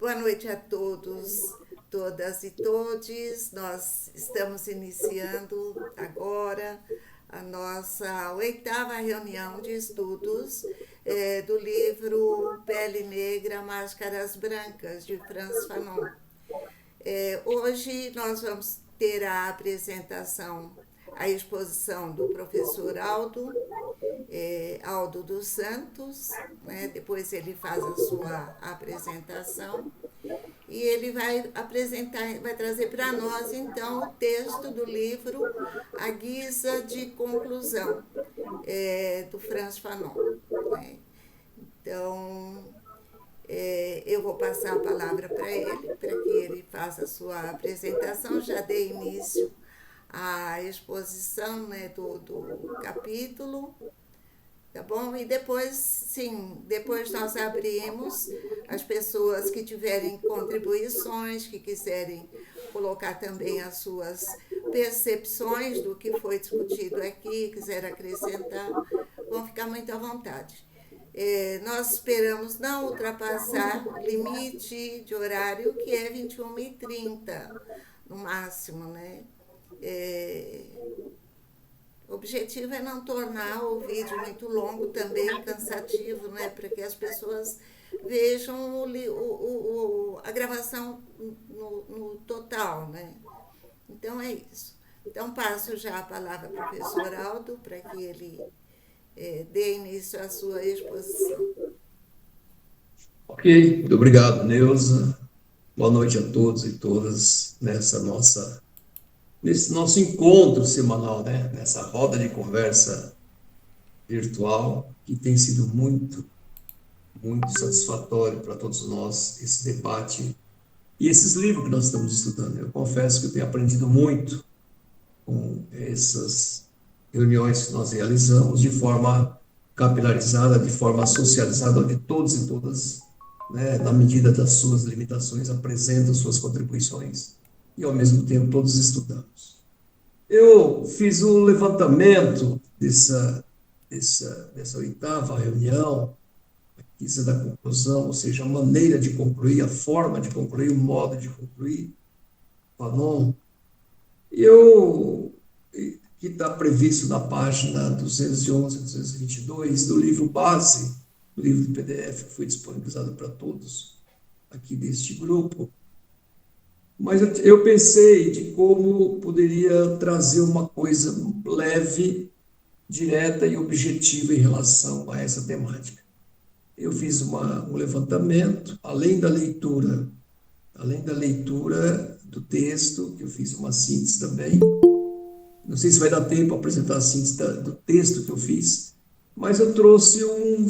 Boa noite a todos, todas e todes. Nós estamos iniciando agora a nossa oitava reunião de estudos do livro Pele Negra, Máscaras Brancas, de Frantz Fanon. Hoje nós vamos ter a apresentação, a exposição do professor Aldo dos Santos, né? Depois ele faz a sua apresentação e ele vai apresentar, vai trazer para nós então o texto do livro A Guisa de Conclusão, do Frantz Fanon, né? Então, eu vou passar a palavra para que ele faça a sua apresentação. Já dei início à exposição, né, do capítulo, tá bom? E depois, sim, depois nós abrimos as pessoas que tiverem contribuições, que quiserem colocar também as suas percepções do que foi discutido aqui, quiser acrescentar, vão ficar muito à vontade. Nós esperamos não ultrapassar o limite de horário, que é 21h30, no máximo, né? O objetivo é não tornar o vídeo muito longo, também cansativo, né? Para que as pessoas vejam a gravação no total, né? Então é isso. Então passo já a palavra ao professor Aldo para que ele dê início à sua exposição. Ok, muito obrigado, Neuza. Boa noite a todos e todas nesse nosso encontro semanal, né? Nessa roda de conversa virtual, que tem sido muito satisfatório para todos nós, esse debate e esses livros que nós estamos estudando. Eu confesso que eu tenho aprendido muito com essas reuniões que nós realizamos de forma capilarizada, de forma socializada, onde todos e todas, né, na medida das suas limitações, apresentam suas contribuições e, ao mesmo tempo, todos estudamos. Eu fiz um levantamento dessa oitava reunião, isso é da conclusão, ou seja, a maneira de concluir, a forma de concluir, o modo de concluir, Fanon, que está previsto na página 211 a 222 do livro base, do livro do PDF que foi disponibilizado para todos aqui deste grupo. Mas eu pensei de como poderia trazer uma coisa leve, direta e objetiva em relação a essa temática. Eu fiz um levantamento, além da leitura do texto, que eu fiz uma síntese também. Não sei se vai dar tempo para apresentar a síntese do texto que eu fiz, mas eu trouxe um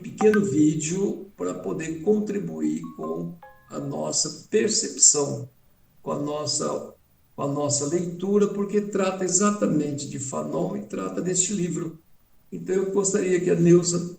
pequeno vídeo, para poder contribuir com a nossa percepção, com a nossa leitura, porque trata exatamente de Fanon e trata deste livro. Então eu gostaria que a Neuza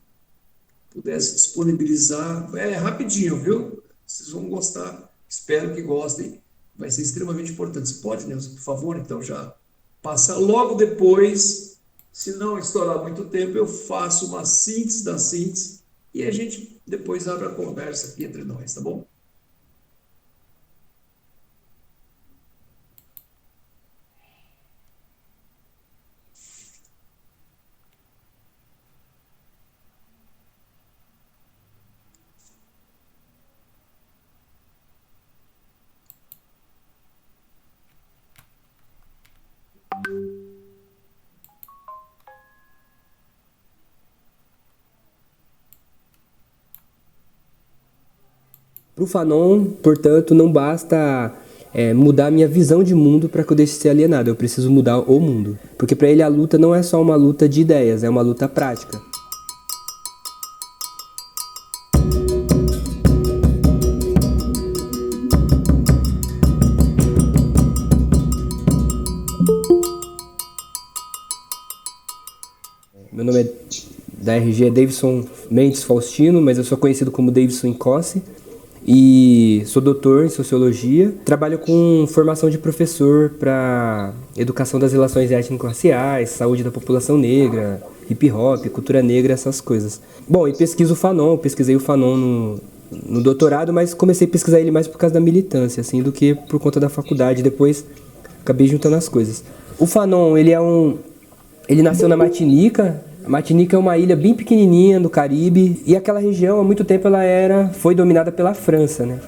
pudesse disponibilizar, rapidinho, viu? Vocês vão gostar, espero que gostem, vai ser extremamente importante. Você pode, Neuza, por favor, então já passa logo depois, se não estourar muito tempo, eu faço uma síntese da síntese e a gente depois abre a conversa aqui entre nós, tá bom? Para o Fanon, portanto, não basta mudar a minha visão de mundo para que eu deixe de ser alienado. Eu preciso mudar o mundo. Porque para ele a luta não é só uma luta de ideias, é uma luta prática. Meu nome da RG é Davidson Mendes Faustino, mas eu sou conhecido como Davidson Incossi. E sou doutor em Sociologia, trabalho com formação de professor para educação das relações étnico-raciais, saúde da população negra, hip hop, cultura negra, essas coisas. Bom, e pesquiso o Fanon, pesquisei o Fanon no doutorado, mas comecei a pesquisar ele mais por causa da militância, assim, do que por conta da faculdade. Depois acabei juntando as coisas. O Fanon, ele nasceu na Martinica. A Martinica é uma ilha bem pequenininha no Caribe, e aquela região há muito tempo foi dominada pela França, né?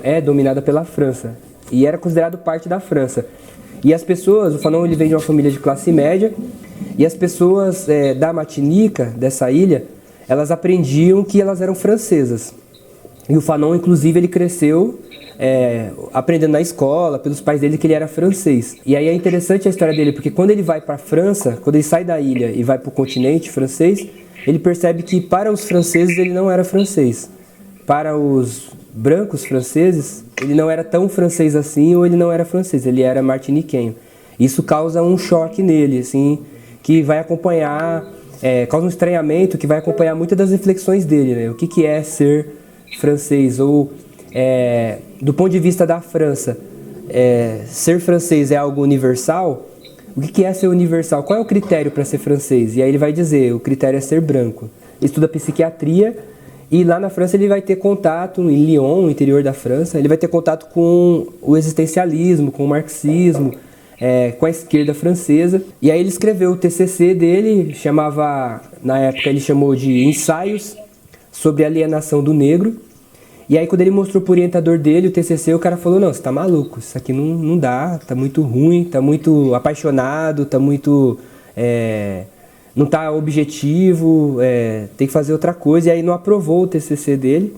É dominada pela França, e era considerado parte da França. E as pessoas, o Fanon ele vem de uma família de classe média, e as pessoas da Martinica, dessa ilha, elas aprendiam que elas eram francesas. E o Fanon, inclusive, ele cresceu aprendendo na escola, pelos pais dele, que ele era francês. E aí é interessante a história dele, porque quando ele vai para a França, quando ele sai da ilha e vai para o continente francês, ele percebe que para os franceses ele não era francês. Para os brancos franceses, ele não era tão francês assim, ou ele não era francês, ele era martiniquenho. Isso causa um choque nele, assim, que vai acompanhar, causa um estranhamento que vai acompanhar muitas das reflexões dele, né? O que é ser francês, ou do ponto de vista da França, ser francês é algo universal? O que é ser universal? Qual é o critério para ser francês? E aí ele vai dizer, o critério é ser branco. Ele estuda psiquiatria, e lá na França ele vai ter contato, em Lyon, no interior da França, ele vai ter contato com o existencialismo, com o marxismo, com a esquerda francesa. E aí ele escreveu o TCC dele, na época ele chamou de Ensaios sobre a Alienação do Negro. E aí quando ele mostrou para o orientador dele o TCC, o cara falou, não, você tá maluco, isso aqui não dá, tá muito ruim, tá muito apaixonado, tá muito... não tá objetivo, tem que fazer outra coisa. E aí não aprovou o TCC dele,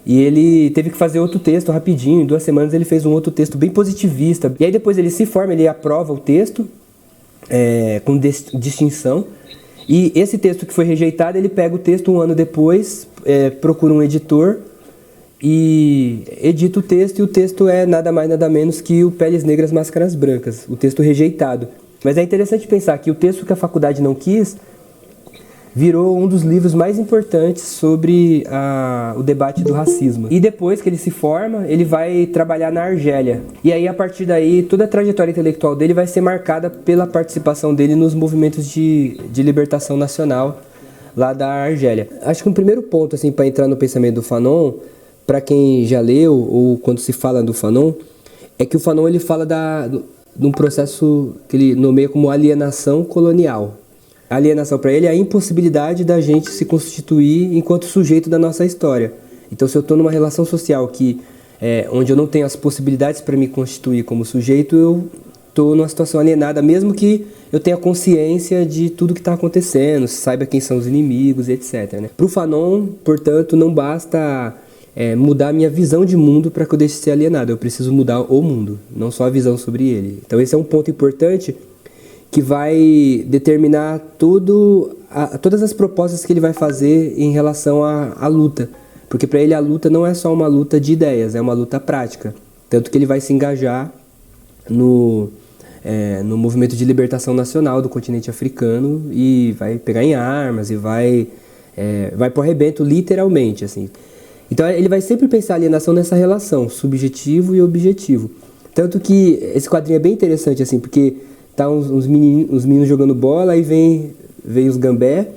e ele teve que fazer outro texto rapidinho. Em 2 semanas ele fez um outro texto bem positivista. E aí depois ele se forma, ele aprova o texto com distinção. E esse texto que foi rejeitado, ele pega o texto 1 ano depois, procura um editor e edita o texto, e o texto é nada mais nada menos que o Peles Negras, Máscaras Brancas, o texto rejeitado. Mas é interessante pensar que o texto que a faculdade não quis virou um dos livros mais importantes sobre o debate do racismo. E depois que ele se forma, ele vai trabalhar na Argélia. E aí, a partir daí, toda a trajetória intelectual dele vai ser marcada pela participação dele nos movimentos de libertação nacional lá da Argélia. Acho que um primeiro ponto, assim, para entrar no pensamento do Fanon, para quem já leu ou quando se fala do Fanon, é que o Fanon ele fala de um processo que ele nomeia como alienação colonial. A alienação para ele é a impossibilidade da gente se constituir enquanto sujeito da nossa história. Então, se eu estou numa relação social onde eu não tenho as possibilidades para me constituir como sujeito, eu estou numa situação alienada, mesmo que eu tenha consciência de tudo que está acontecendo, saiba quem são os inimigos, etc. Né? Para o Fanon, portanto, não basta mudar a minha visão de mundo para que eu deixe de ser alienado. Eu preciso mudar o mundo, não só a visão sobre ele. Então esse é um ponto importante que vai determinar todas as propostas que ele vai fazer em relação à luta. Porque para ele a luta não é só uma luta de ideias, é uma luta prática. Tanto que ele vai se engajar no movimento de libertação nacional do continente africano, e vai pegar em armas e vai pro arrebento, literalmente, assim. Então ele vai sempre pensar a alienação nessa relação, subjetivo e objetivo. Tanto que esse quadrinho é bem interessante, assim, porque tá uns meninos jogando bola, aí vem os gambé,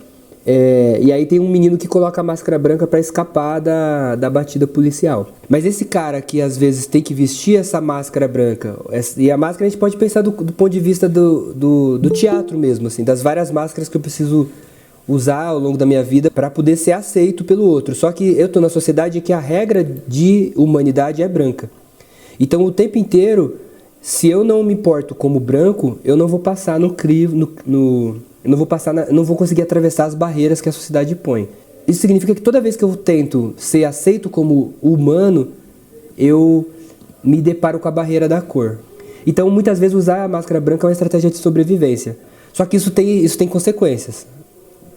e aí tem um menino que coloca a máscara branca para escapar da batida policial. Mas esse cara que às vezes tem que vestir essa máscara branca, e a máscara a gente pode pensar do ponto de vista do teatro mesmo, assim, das várias máscaras que eu preciso usar ao longo da minha vida para poder ser aceito pelo outro. Só que eu estou na sociedade em que a regra de humanidade é branca. Então o tempo inteiro, se eu não me porto como branco, eu não vou passar no crivo, não vou conseguir atravessar as barreiras que a sociedade põe. Isso significa que toda vez que eu tento ser aceito como humano, eu me deparo com a barreira da cor. Então muitas vezes usar a máscara branca é uma estratégia de sobrevivência. Só que isso tem consequências,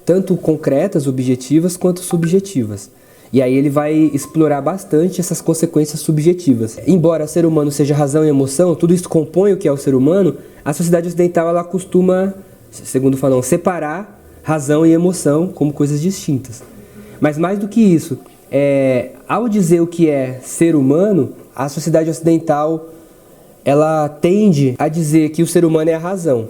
tanto concretas, objetivas, quanto subjetivas. E aí ele vai explorar bastante essas consequências subjetivas. Embora o ser humano seja razão e emoção, tudo isso compõe o que é o ser humano, a sociedade ocidental ela costuma, segundo Fanon, separar razão e emoção como coisas distintas. Mas mais do que isso, ao dizer o que é ser humano, a sociedade ocidental ela tende a dizer que o ser humano é a razão.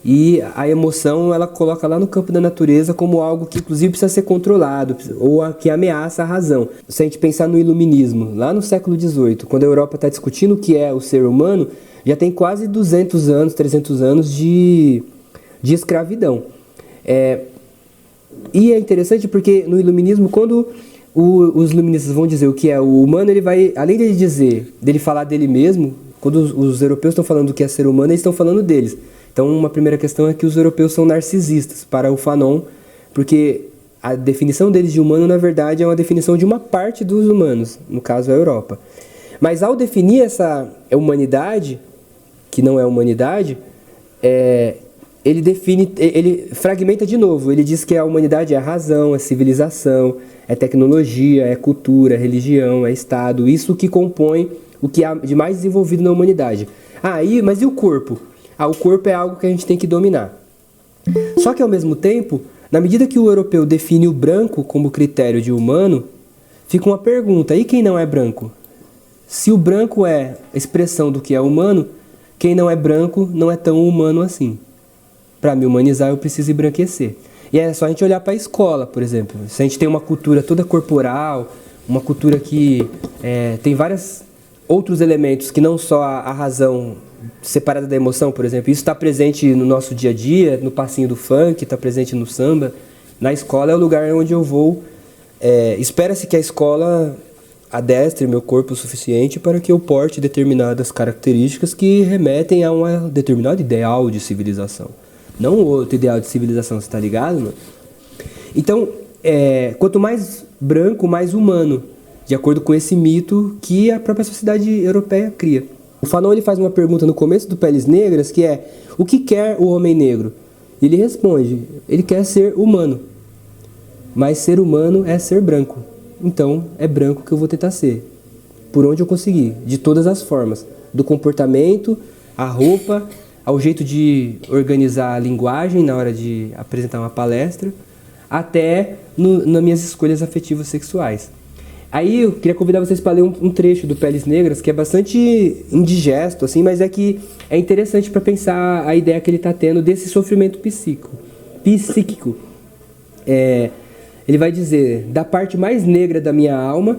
E a emoção ela coloca lá no campo da natureza como algo que inclusive precisa ser controlado ou que ameaça a razão. Se a gente pensar no iluminismo, lá no século XVIII, quando a Europa está discutindo o que é o ser humano, já tem quase 200 anos, 300 anos de escravidão. E é interessante porque no iluminismo, quando os iluministas vão dizer o que é o humano, ele vai, além dele falar dele mesmo, quando os europeus estão falando do que é ser humano, eles estão falando deles. Então, uma primeira questão é que os europeus são narcisistas para o Fanon, porque a definição deles de humano, na verdade, é uma definição de uma parte dos humanos, no caso a Europa. Mas ao definir essa humanidade, que não é humanidade, ele fragmenta de novo. Ele diz que a humanidade é a razão, é civilização, é tecnologia, é cultura, é religião, é Estado, isso que compõe o que há de mais desenvolvido na humanidade. Mas e o corpo? O corpo é algo que a gente tem que dominar. Só que, ao mesmo tempo, na medida que o europeu define o branco como critério de humano, fica uma pergunta: e quem não é branco? Se o branco é a expressão do que é humano, quem não é branco não é tão humano assim. Para me humanizar, eu preciso embranquecer. E é só a gente olhar para a escola, por exemplo. Se a gente tem uma cultura toda corporal, uma cultura que tem vários outros elementos que não só a razão separada da emoção, por exemplo. Isso está presente no nosso dia a dia, no passinho do funk, está presente no samba. Na escola é o lugar onde eu vou. Espera-se que a escola adestre meu corpo o suficiente para que eu porte determinadas características que remetem a um determinado ideal de civilização. Não outro ideal de civilização, você está ligado, mano? Então, quanto mais branco, mais humano, de acordo com esse mito que a própria sociedade europeia cria. O Fanon ele faz uma pergunta no começo do Peles Negras, que é: o que quer o homem negro? E ele responde: ele quer ser humano. Mas ser humano é ser branco. Então, é branco que eu vou tentar ser. Por onde eu conseguir, de todas as formas. Do comportamento, a roupa, ao jeito de organizar a linguagem na hora de apresentar uma palestra, até nas minhas escolhas afetivas sexuais. Aí eu queria convidar vocês para ler um trecho do Peles Negras, que é bastante indigesto, assim, mas é que é interessante para pensar a ideia que ele está tendo desse sofrimento psíquico. Ele vai dizer: da parte mais negra da minha alma,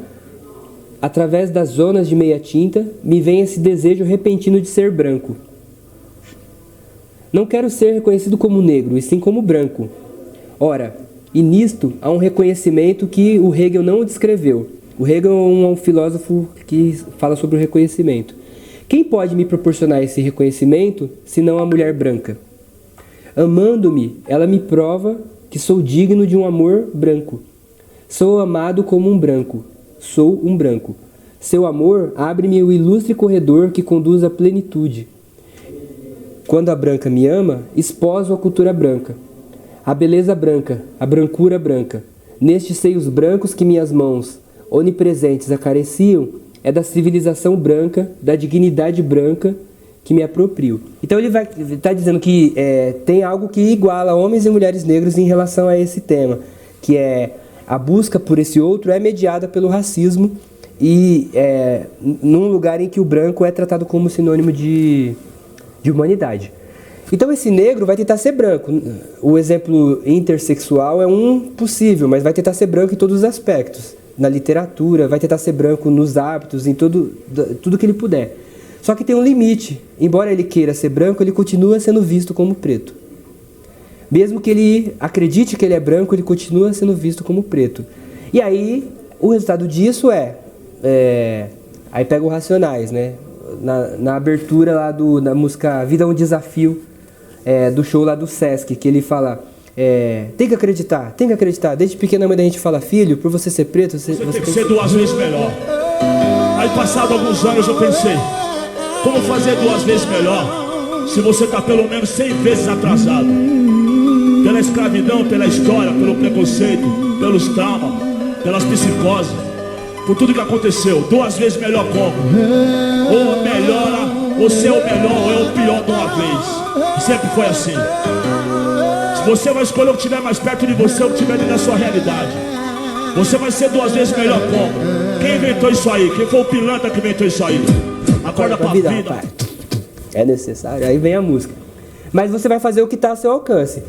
através das zonas de meia tinta, me vem esse desejo repentino de ser branco. Não quero ser reconhecido como negro, e sim como branco. Ora, e nisto há um reconhecimento que o Hegel não descreveu. O Hegel é um filósofo que fala sobre o reconhecimento. Quem pode me proporcionar esse reconhecimento, senão a mulher branca? Amando-me, ela me prova que sou digno de um amor branco. Sou amado como um branco. Sou um branco. Seu amor abre-me o ilustre corredor que conduz à plenitude. Quando a branca me ama, esposo a cultura branca. A beleza branca, a brancura branca. Nestes seios brancos que minhas mãos, onipresentes, acariciam, é da civilização branca, da dignidade branca que me aproprio. Então ele vai estar dizendo que tem algo que iguala homens e mulheres negros em relação a esse tema, que é a busca por esse outro é mediada pelo racismo e num lugar em que o branco é tratado como sinônimo de humanidade. Então esse negro vai tentar ser branco. O exemplo intersexual é um possível, mas vai tentar ser branco em todos os aspectos. Na literatura, vai tentar ser branco nos hábitos, em tudo que ele puder. Só que tem um limite. Embora ele queira ser branco, ele continua sendo visto como preto. Mesmo que ele acredite que ele é branco, ele continua sendo visto como preto. E aí, o resultado disso aí pega o Racionais, né? Na abertura lá na música Vida é um Desafio, do show lá do Sesc, que ele fala: tem que acreditar. Desde pequena mãe da gente fala: filho, por você ser preto, você tem que ser 2 vezes melhor. Aí passado alguns anos eu pensei: como fazer 2 vezes melhor se você está pelo menos 100 vezes atrasado? Pela escravidão, pela história, pelo preconceito, pelos traumas, pelas psicoses, por tudo que aconteceu. 2 vezes melhor como? Ou melhora, ou ser o melhor, ou é o pior de uma vez. Sempre foi assim. Você vai escolher o que estiver mais perto de você, o que estiver dentro da sua realidade. Você vai ser 2 vezes melhor como? Quem inventou isso aí? Quem foi o pilantra que inventou isso aí? Acorda pra vida. Pai. É necessário. Aí vem a música. mas você vai fazer o que está ao seu alcance.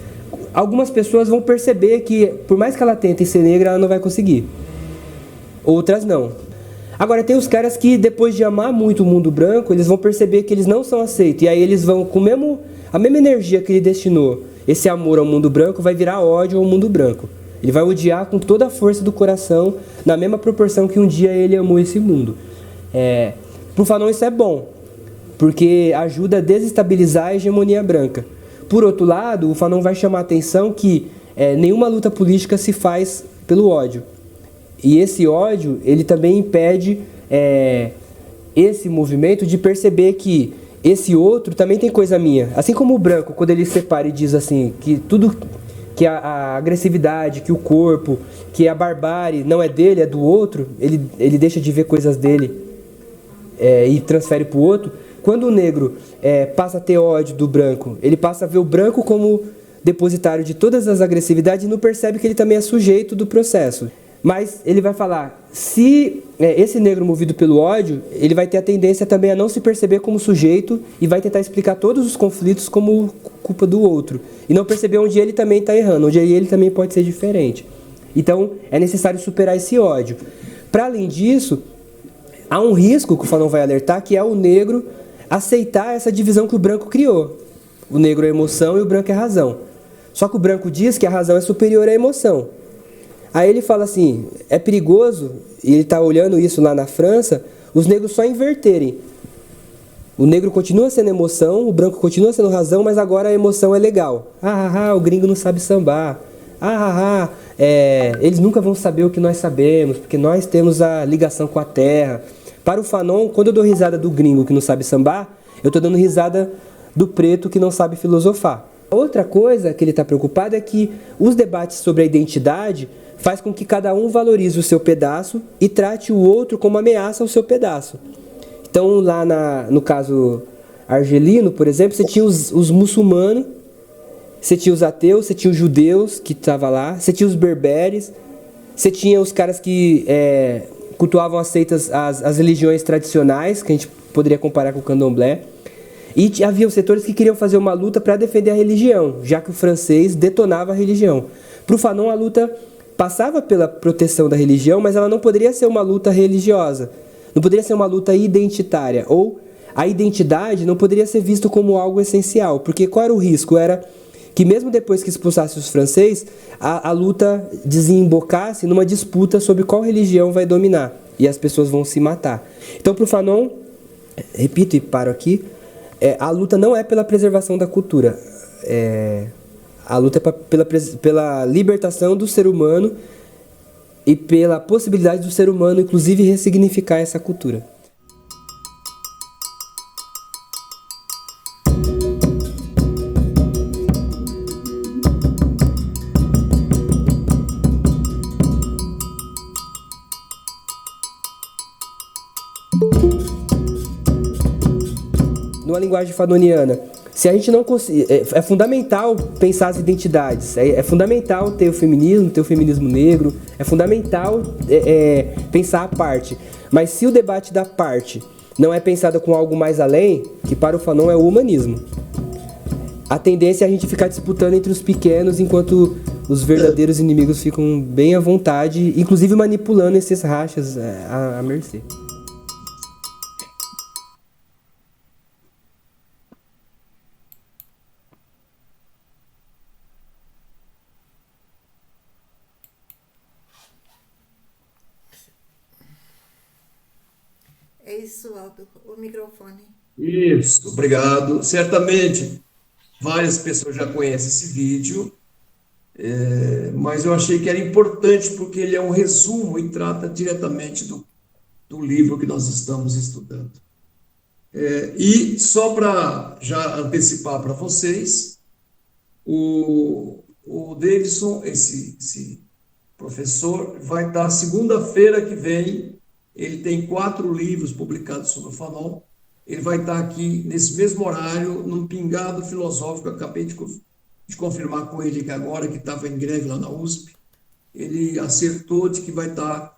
Algumas pessoas vão perceber que, por mais que ela tente ser negra, ela não vai conseguir. Outras não. Agora, tem os caras que, depois de amar muito o mundo branco, eles vão perceber que eles não são aceitos. E aí eles vão, com a mesma energia que ele destinou esse amor ao mundo branco, vai virar ódio ao mundo branco. Ele vai odiar com toda a força do coração, na mesma proporção que um dia ele amou esse mundo. Pro Fanon isso é bom, porque ajuda a desestabilizar a hegemonia branca. Por outro lado, o Fanon vai chamar a atenção que nenhuma luta política se faz pelo ódio. E esse ódio, ele também impede esse movimento de perceber que esse outro também tem coisa minha. Assim como o branco, quando ele separa e diz assim, que tudo, que a agressividade, que o corpo, que a barbárie não é dele, é do outro, ele deixa de ver coisas dele e transfere para o outro. Quando o negro passa a ter ódio do branco, ele passa a ver o branco como depositário de todas as agressividades e não percebe que ele também é sujeito do processo. Mas ele vai falar, se esse negro movido pelo ódio, ele vai ter a tendência também a não se perceber como sujeito e vai tentar explicar todos os conflitos como culpa do outro. E não perceber onde ele também está errando, onde ele também pode ser diferente. Então, é necessário superar esse ódio. Para além disso, há um risco que o Fanon vai alertar, que é o negro aceitar essa divisão que o branco criou. O negro é emoção e o branco é razão. Só que o branco diz que a razão é superior à emoção. Aí ele fala assim, é perigoso, e ele está olhando isso lá na França, os negros só inverterem. O negro continua sendo emoção, o branco continua sendo razão, mas agora a emoção é legal. O gringo não sabe sambar. Eles nunca vão saber o que nós sabemos, porque nós temos a ligação com a terra. Para o Fanon, quando eu dou risada do gringo que não sabe sambar, eu estou dando risada do preto que não sabe filosofar. Outra coisa que ele está preocupado é que os debates sobre a identidade faz com que cada um valorize o seu pedaço e trate o outro como ameaça ao seu pedaço. Então, lá no caso argelino, por exemplo, você tinha os muçulmanos, você tinha os ateus, você tinha os judeus que estavam lá, você tinha os berberes, você tinha os caras que cultuavam as religiões tradicionais, que a gente poderia comparar com o candomblé. E havia os setores que queriam fazer uma luta para defender a religião, já que o francês detonava a religião. Para o Fanon, a luta passava pela proteção da religião, mas ela não poderia ser uma luta religiosa, não poderia ser uma luta identitária, ou a identidade não poderia ser vista como algo essencial, porque qual era o risco? Era que mesmo depois que expulsasse os franceses, a luta desembocasse numa disputa sobre qual religião vai dominar, e as pessoas vão se matar. Então, para o Fanon, repito e paro aqui, a luta não é pela preservação da cultura, a luta é pela libertação do ser humano e pela possibilidade do ser humano, inclusive, ressignificar essa cultura. Numa linguagem fanoniana, se a gente não conseguir, é fundamental pensar as identidades, é fundamental ter o feminismo negro, é fundamental pensar a parte. Mas se o debate da parte não é pensado com algo mais além, que para o Fanon é o humanismo, a tendência é a gente ficar disputando entre os pequenos, enquanto os verdadeiros inimigos ficam bem à vontade, inclusive manipulando esses rachas à mercê. É isso, Aldo, o microfone. Isso, obrigado. Certamente, várias pessoas já conhecem esse vídeo, mas eu achei que era importante porque ele é um resumo e trata diretamente do livro que nós estamos estudando. E só para já antecipar para vocês, o Davidson, esse professor, vai estar segunda-feira que vem. Ele tem 4 livros publicados sobre o Fanon. Ele vai estar aqui nesse mesmo horário, num pingado filosófico. Eu acabei de confirmar com ele que agora, que estava em greve lá na USP, ele acertou de que vai estar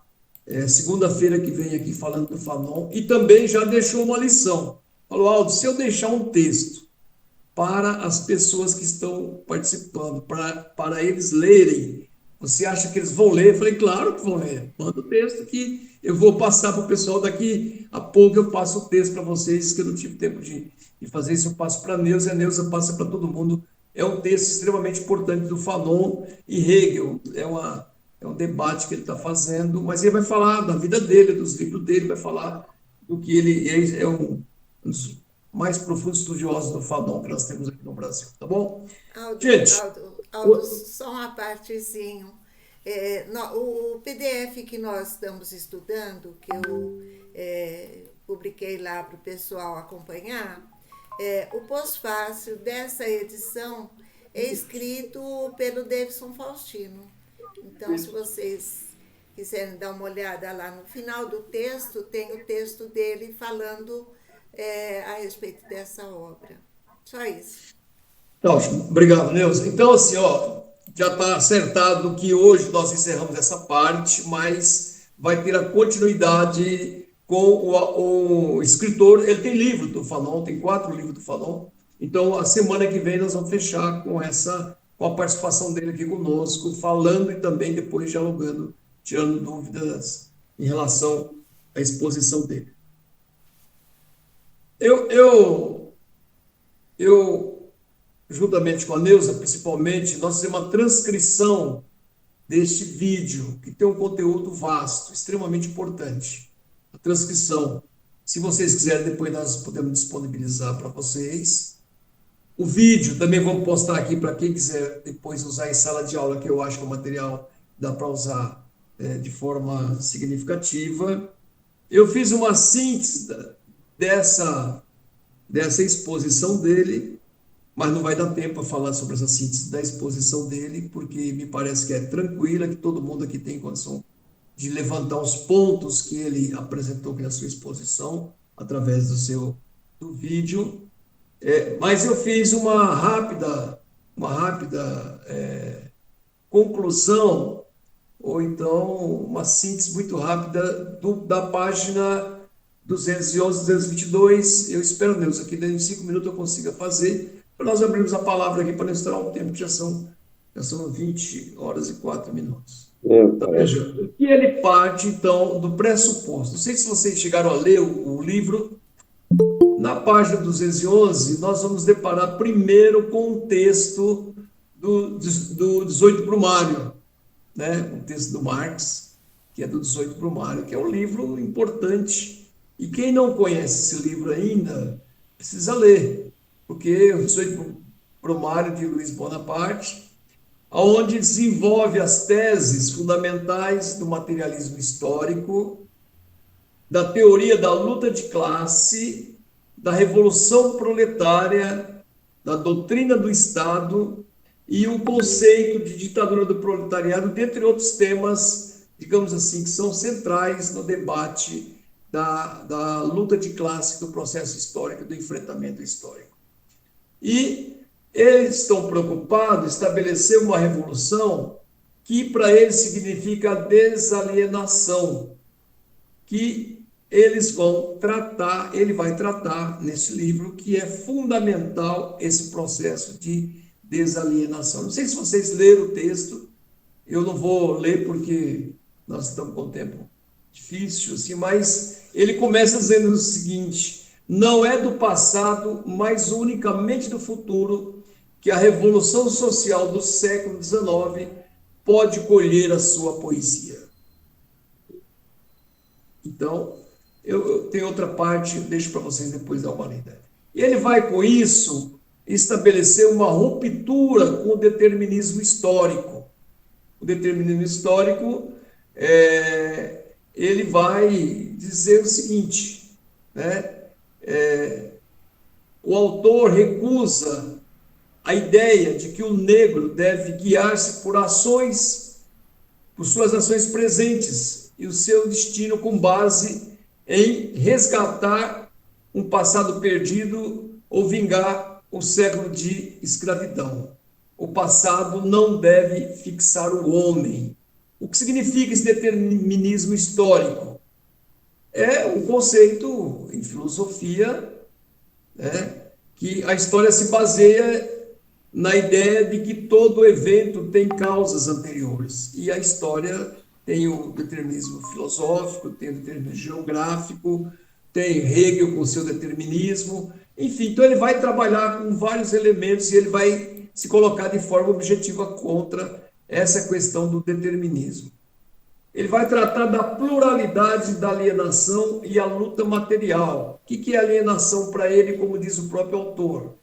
segunda-feira que vem aqui falando do Fanon, e também já deixou uma lição. Falou, Aldo, se eu deixar um texto para as pessoas que estão participando, para eles lerem. Você acha que eles vão ler? Eu falei, claro que vão ler. Manda o texto que eu vou passar para o pessoal daqui a pouco. Eu passo o texto para vocês, que eu não tive tempo de fazer isso. Eu passo para a Neuza e a Neuza passa para todo mundo. É um texto extremamente importante do Fanon e Hegel. É um debate que ele está fazendo, mas ele vai falar da vida dele, dos livros dele, vai falar do que ele é um dos mais profundos estudiosos do Fanon que nós temos aqui no Brasil, tá bom? Gente, Aldo, só uma partezinho. O PDF que nós estamos estudando, que eu publiquei lá para o pessoal acompanhar, o pós-fácil dessa edição é escrito pelo Davidson Faustino. Então, se vocês quiserem dar uma olhada lá no final do texto, tem o texto dele falando a respeito dessa obra. Só isso. Então, obrigado, Neuza. Então, assim, já está acertado que hoje nós encerramos essa parte, mas vai ter a continuidade com o escritor. Ele tem livro do Fanon, tem 4 livros do Fanon. Então, a semana que vem nós vamos fechar com a participação dele aqui conosco, falando e também depois dialogando, tirando dúvidas em relação à exposição dele. Eu juntamente com a Neuza, principalmente, nós fizemos uma transcrição deste vídeo, que tem um conteúdo vasto, extremamente importante. A transcrição, se vocês quiserem, depois nós podemos disponibilizar para vocês. O vídeo também vamos postar aqui para quem quiser depois usar em sala de aula, que eu acho que o material dá para usar de forma significativa. Eu fiz uma síntese dessa exposição dele, mas não vai dar tempo para falar sobre essa síntese da exposição dele, porque me parece que é tranquila, que todo mundo aqui tem condição de levantar os pontos que ele apresentou aqui na sua exposição, através do vídeo. Mas eu fiz uma rápida conclusão, ou então uma síntese muito rápida da página 211, 222. Eu espero, Deus, aqui dentro de 5 minutos eu consiga fazer, para nós abrirmos a palavra aqui para não estourar o tempo, que já são 20 horas e 4 minutos. Então, veja, o que ele parte, então, do pressuposto. Não sei se vocês chegaram a ler o livro. Na página 211, nós vamos deparar primeiro com o texto do 18 Brumário, né? Um texto do Marx, que é do 18 Brumário, que é um livro importante. E quem não conhece esse livro ainda, precisa ler, porque o 18 Brumário de Luiz Bonaparte, onde desenvolve as teses fundamentais do materialismo histórico, da teoria da luta de classe, da revolução proletária, da doutrina do Estado e o conceito de ditadura do proletariado, dentre outros temas, digamos assim, que são centrais no debate da luta de classe, do processo histórico, do enfrentamento histórico. E eles estão preocupados em estabelecer uma revolução que para eles significa a desalienação, que ele vai tratar nesse livro, que é fundamental esse processo de desalienação. Não sei se vocês leram o texto, eu não vou ler porque nós estamos com um tempo difícil, assim, mas ele começa dizendo o seguinte: não é do passado, mas unicamente do futuro, que a revolução social do século XIX pode colher a sua poesia. Então, eu tenho outra parte, deixo para vocês depois dar uma lida. E ele vai, com isso, estabelecer uma ruptura com o determinismo histórico. O determinismo histórico, ele vai dizer o seguinte, né? O autor recusa a ideia de que o negro deve guiar-se por suas ações presentes e o seu destino com base em resgatar um passado perdido ou vingar o século de escravidão. O passado não deve fixar o homem. O que significa esse determinismo histórico? É um conceito em filosofia, né, que a história se baseia na ideia de que todo evento tem causas anteriores. E a história tem o determinismo filosófico, tem o determinismo geográfico, tem Hegel com seu determinismo, enfim, então ele vai trabalhar com vários elementos e ele vai se colocar de forma objetiva contra essa questão do determinismo. Ele vai tratar da pluralidade da alienação e a luta material. O que é alienação para ele, como diz o próprio autor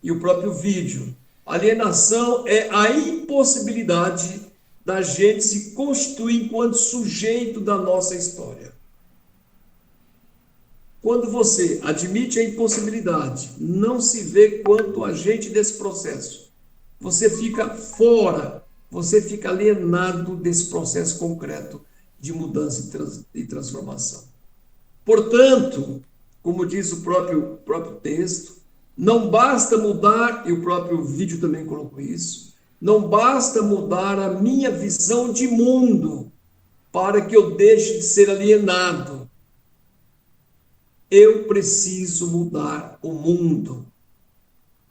e o próprio vídeo? Alienação é a impossibilidade da gente se constituir enquanto sujeito da nossa história. Quando você admite a impossibilidade, não se vê quanto agente desse processo, você fica fora, você fica alienado desse processo concreto de mudança e transformação. Portanto, como diz o próprio texto, não basta mudar, e o próprio vídeo também colocou isso, não basta mudar a minha visão de mundo para que eu deixe de ser alienado. Eu preciso mudar o mundo.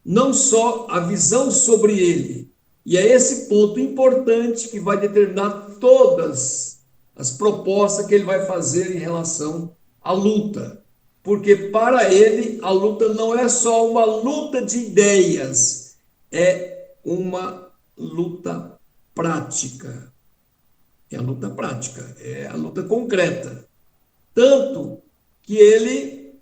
Não só a visão sobre ele. E é esse ponto importante que vai determinar todas as propostas que ele vai fazer em relação à luta. Porque para ele, a luta não é só uma luta de ideias, é uma luta prática. É a luta prática, é a luta concreta. Tanto que ele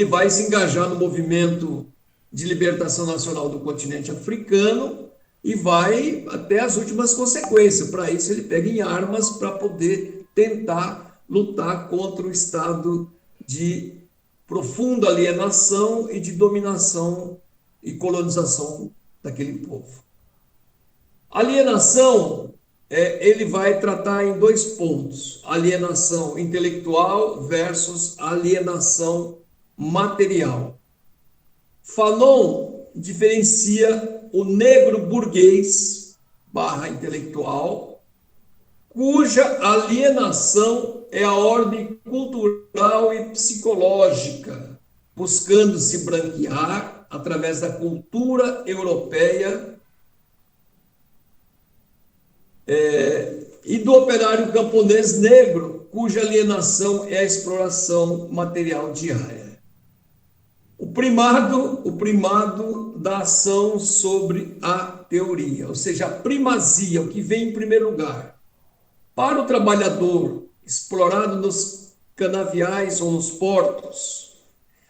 vai se engajar no movimento de libertação nacional do continente africano e vai até as últimas consequências. Para isso, ele pega em armas para poder tentar lutar contra o estado de profunda alienação e de dominação e colonização daquele povo. Alienação, ele vai tratar em 2 pontos: alienação intelectual versus alienação material. Fanon diferencia o negro burguês / intelectual, cuja alienação é a ordem cultural e psicológica, buscando se branquear através da cultura europeia, e do operário camponês negro, cuja alienação é a exploração material diária. O primado da ação sobre a teoria, ou seja, a primazia, o que vem em primeiro lugar. Para o trabalhador explorado nos canaviais ou nos portos,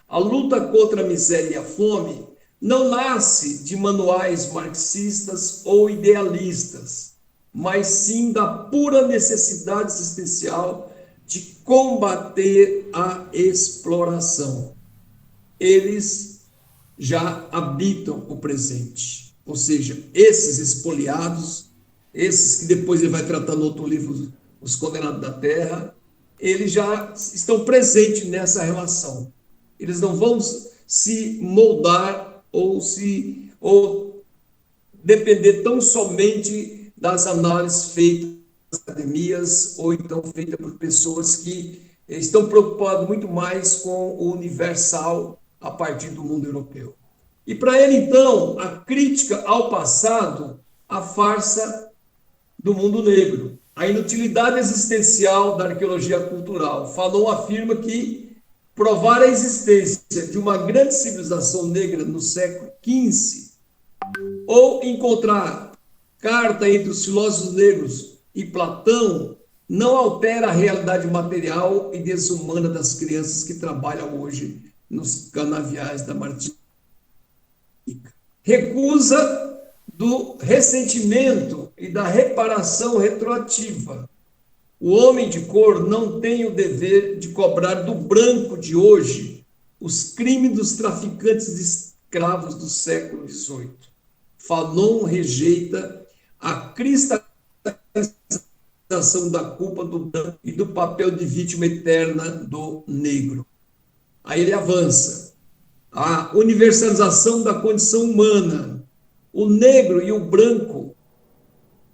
a luta contra a miséria e a fome não nasce de manuais marxistas ou idealistas, mas sim da pura necessidade existencial de combater a exploração. Eles já habitam o presente, ou seja, esses espoliados, esses que depois ele vai tratar no outro livro, Os Condenados da Terra, eles já estão presentes nessa relação. Eles não vão se moldar ou depender tão somente das análises feitas nas academias ou então feitas por pessoas que estão preocupadas muito mais com o universal a partir do mundo europeu. E para ele, então, a crítica ao passado, a farsa do mundo negro, a inutilidade existencial da arqueologia cultural. Fanon afirma que provar a existência de uma grande civilização negra no século XV ou encontrar carta entre os filósofos negros e Platão não altera a realidade material e desumana das crianças que trabalham hoje nos canaviais da Martinica. Recusa do ressentimento e da reparação retroativa. O homem de cor não tem o dever de cobrar do branco de hoje os crimes dos traficantes de escravos do século XVIII. Fanon rejeita a cristalização da culpa do branco e do papel de vítima eterna do negro. Aí ele avança. A universalização da condição humana. O negro e o branco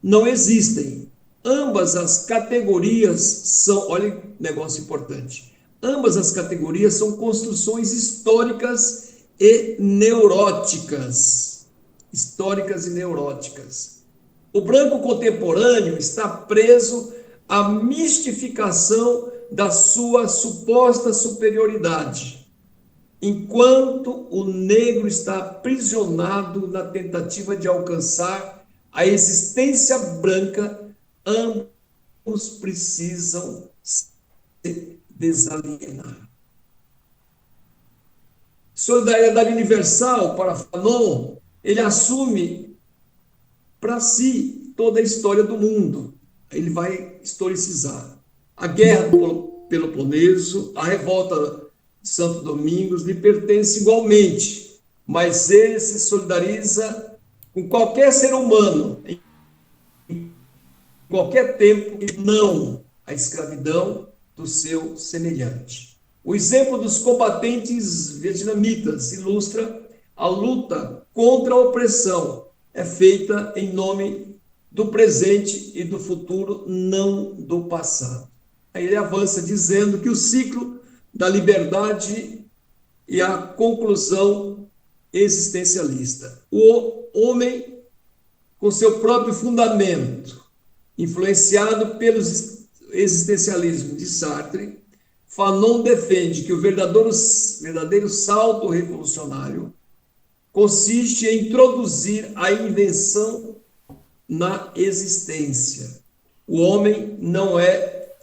não existem. Ambas as categorias são, olha que negócio importante, ambas as categorias são construções históricas e neuróticas. Históricas e neuróticas. O branco contemporâneo está preso à mistificação da sua suposta superioridade, enquanto o negro está aprisionado na tentativa de alcançar a existência branca. Ambos precisam se desalienar. Solidariedade universal para Fanon, ele assume para si toda a história do mundo. Ele vai historicizar. A guerra do Peloponeso, a revolta de Santo Domingos lhe pertence igualmente, mas ele se solidariza com qualquer ser humano, em qualquer tempo, e não a escravidão do seu semelhante. O exemplo dos combatentes vietnamitas ilustra a luta contra a opressão. É feita em nome do presente e do futuro, não do passado. Aí ele avança dizendo que o ciclo da liberdade e a conclusão existencialista. O homem, com seu próprio fundamento, influenciado pelo existencialismo de Sartre, Fanon defende que o verdadeiro salto revolucionário consiste em introduzir a invenção na existência. O homem não é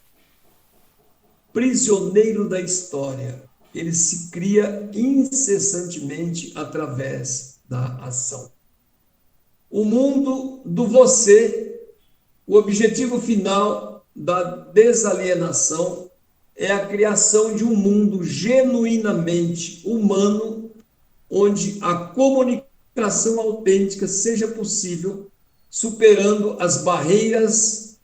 prisioneiro da história. Ele se cria incessantemente através da ação. O mundo do você, o objetivo final da desalienação é a criação de um mundo genuinamente humano, onde a comunicação autêntica seja possível, superando as barreiras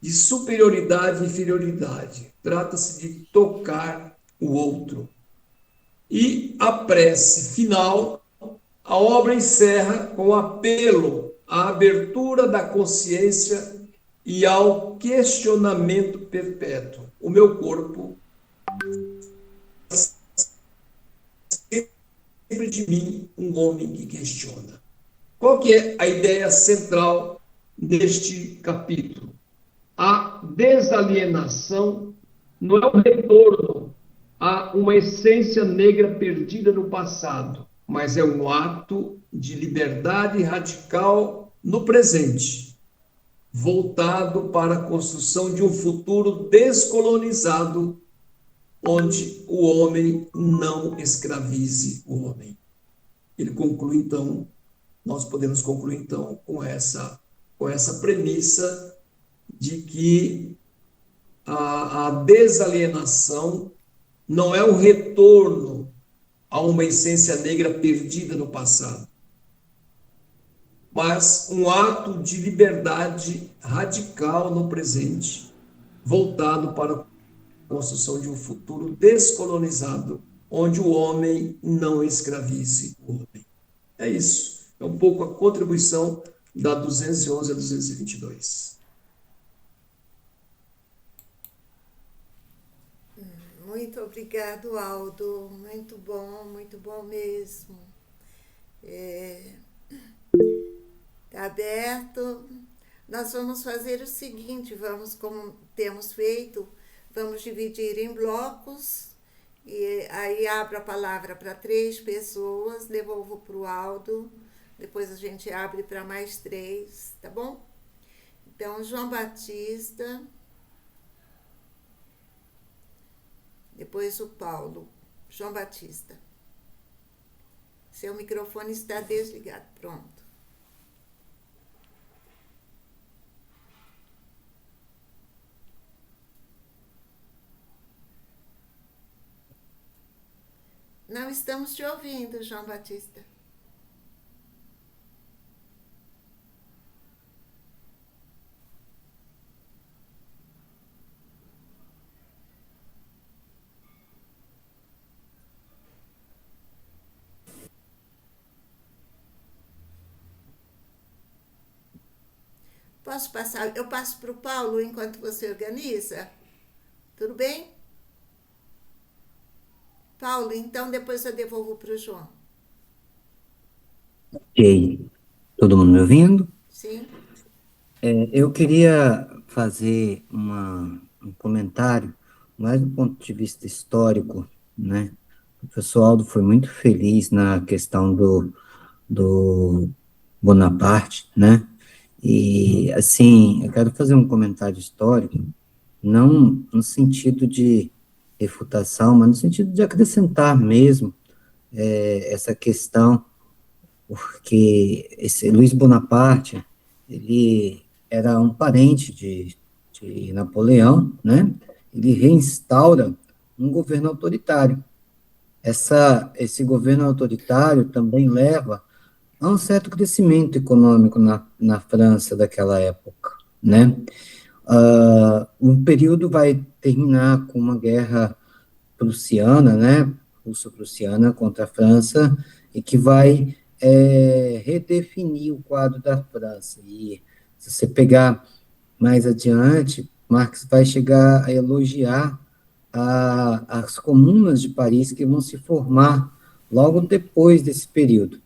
de superioridade e inferioridade. Trata-se de tocar o outro. E a prece final, a obra encerra com o apelo à abertura da consciência e ao questionamento perpétuo. O meu corpo sempre de mim um homem que questiona. Qual que é a ideia central neste capítulo? A desalienação não é o retorno a uma essência negra perdida no passado, mas é um ato de liberdade radical no presente, voltado para a construção de um futuro descolonizado, onde o homem não escravize o homem. Ele conclui, então, nós podemos concluir, então, com essa premissa de que a desalienação não é o retorno a uma essência negra perdida no passado, mas um ato de liberdade radical no presente, voltado para a construção de um futuro descolonizado, onde o homem não escravize o homem. É isso. É um pouco a contribuição da 211 a 222. Muito obrigado, Aldo. Muito bom mesmo. Está aberto. Nós vamos fazer o seguinte, como temos feito, vamos dividir em blocos, e aí abro a palavra para 3 pessoas, devolvo para o Aldo, depois a gente abre para mais 3, tá bom? Então, João Batista, depois o Paulo. João Batista. Seu microfone está desligado. Pronto. Não estamos te ouvindo, João Batista. Posso passar? Eu passo para o Paulo enquanto você organiza? Tudo bem? Paulo, então depois eu devolvo para o João. Ok, todo mundo me ouvindo? Sim? Eu queria fazer um comentário, mais do ponto de vista histórico, né? O professor Aldo foi muito feliz na questão do Bonaparte, né? E, assim, eu quero fazer um comentário histórico, não no sentido de refutação, mas no sentido de acrescentar mesmo essa questão, porque esse Luiz Bonaparte, ele era um parente de Napoleão, né? Ele reinstaura um governo autoritário. Esse governo autoritário também leva a um certo crescimento econômico na França daquela época, né? O período vai terminar com uma guerra prussiana, né? Russo-prussiana contra a França, e que vai redefinir o quadro da França. E se você pegar mais adiante, Marx vai chegar a elogiar as comunas de Paris que vão se formar logo depois desse período.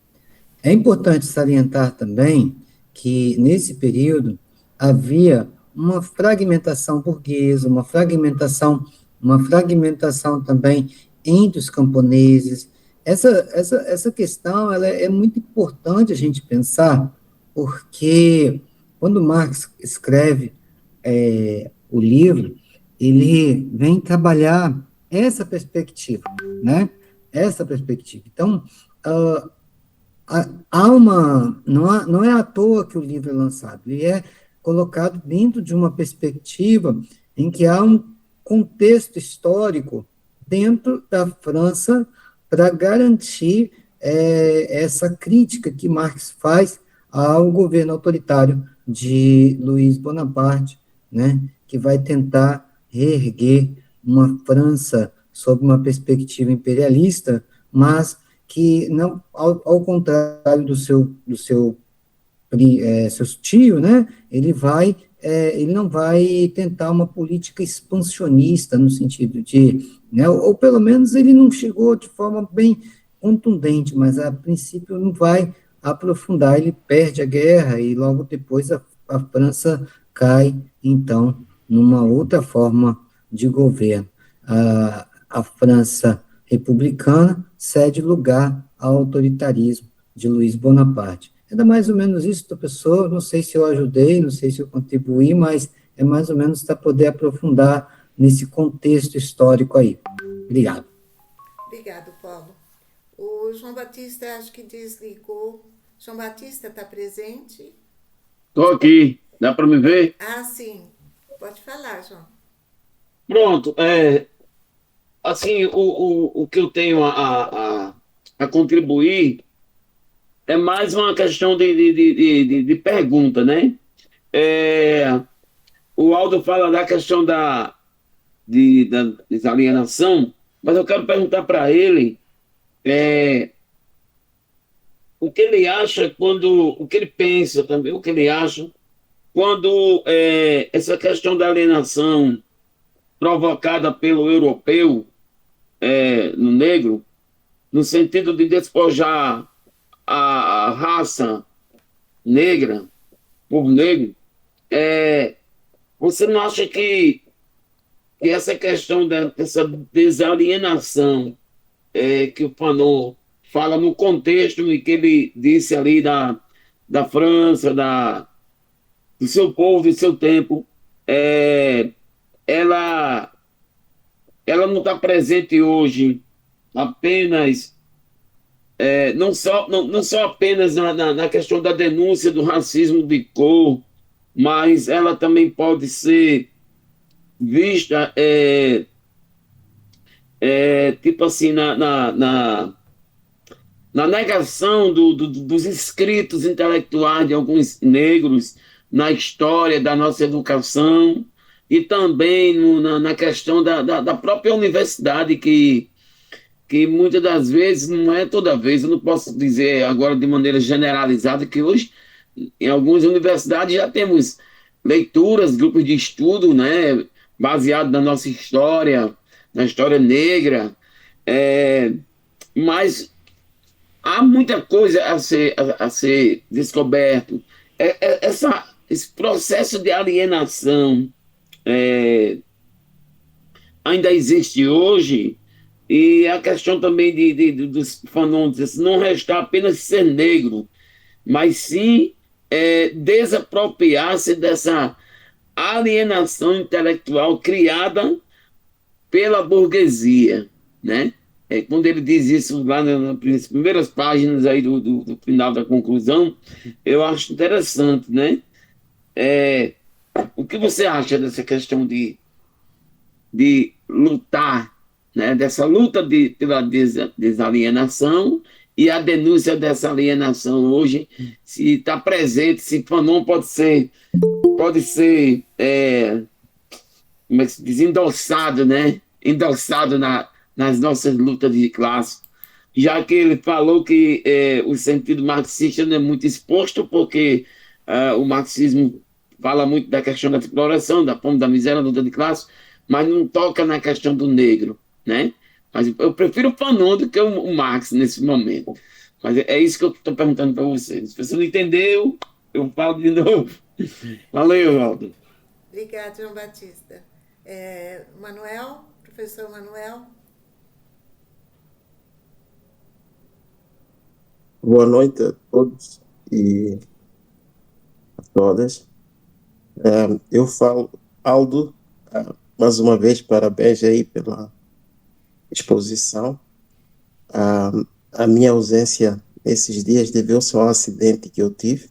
É importante salientar também que, nesse período, havia uma fragmentação burguesa, uma fragmentação também entre os camponeses. Essa questão ela é muito importante a gente pensar, porque quando Marx escreve o livro, ele vem trabalhar essa perspectiva, né? Essa perspectiva. Então, não é à toa que o livro é lançado, ele é colocado dentro de uma perspectiva em que há um contexto histórico dentro da França para garantir essa crítica que Marx faz ao governo autoritário de Luiz Bonaparte, né, que vai tentar reerguer uma França sob uma perspectiva imperialista, mas que não, ao contrário seu tio, né, ele não vai tentar uma política expansionista no sentido de, né, ou pelo menos ele não chegou de forma bem contundente, mas a princípio não vai aprofundar, ele perde a guerra e logo depois a França cai, então, numa outra forma de governo. A França republicana cede lugar ao autoritarismo de Luiz Bonaparte. Era mais ou menos isso, professor. Não sei se eu ajudei, não sei se eu contribuí, mas é mais ou menos para poder aprofundar nesse contexto histórico aí. Obrigado. Obrigado, Paulo. O João Batista acho que desligou. João Batista está presente? Estou aqui, dá para me ver? Ah, sim. Pode falar, João. Pronto, assim, o que eu tenho a contribuir é mais uma questão de pergunta, né? É, o Aldo fala da questão da desalienação, mas eu quero perguntar para ele é, o que ele acha o que ele pensa também, o que ele acha quando essa questão da alienação provocada pelo europeu no negro, no sentido de despojar a raça negra, povo negro, você não acha que essa questão dessa desalienação que o Fanon fala no contexto em que ele disse ali da França, do seu povo, do seu tempo, ela, ela não está presente hoje apenas não só apenas na questão da denúncia do racismo de cor, mas ela também pode ser vista, tipo assim, na negação dos escritos intelectuais de alguns negros na história da nossa educação e também na questão da própria universidade que muitas das vezes, não é toda vez, eu não posso dizer agora de maneira generalizada, que hoje, em algumas universidades, já temos leituras, grupos de estudo, né, baseado na nossa história, na história negra, mas há muita coisa a ser descoberto. Esse processo de alienação ainda existe hoje, e a questão também dos falantes não restar apenas ser negro, mas sim desapropriar-se dessa alienação intelectual criada pela burguesia, né? Quando ele diz isso lá nas primeiras páginas aí do final da conclusão, eu acho interessante, né? O que você acha dessa questão de lutar, né? Dessa luta pela desalienação e a denúncia dessa alienação hoje, se está presente, se Fanon pode ser como é que se diz, endossado, né? Endossado nas nossas lutas de classe, já que ele falou que o sentido marxista não é muito exposto, porque o marxismo fala muito da questão da exploração, da fome, da miséria, da luta de classe, mas não toca na questão do negro, né? Mas eu prefiro o Fanon do que o Marx nesse momento. Mas é isso que eu estou perguntando para vocês. Se você não entendeu, eu falo de novo. Valeu, Waldo. Obrigada, João Batista. Manuel, professor Manuel. Boa noite a todos e a todas. Eu falo, Aldo, mais uma vez, parabéns aí pela exposição. A minha ausência esses dias deveu-se a um acidente que eu tive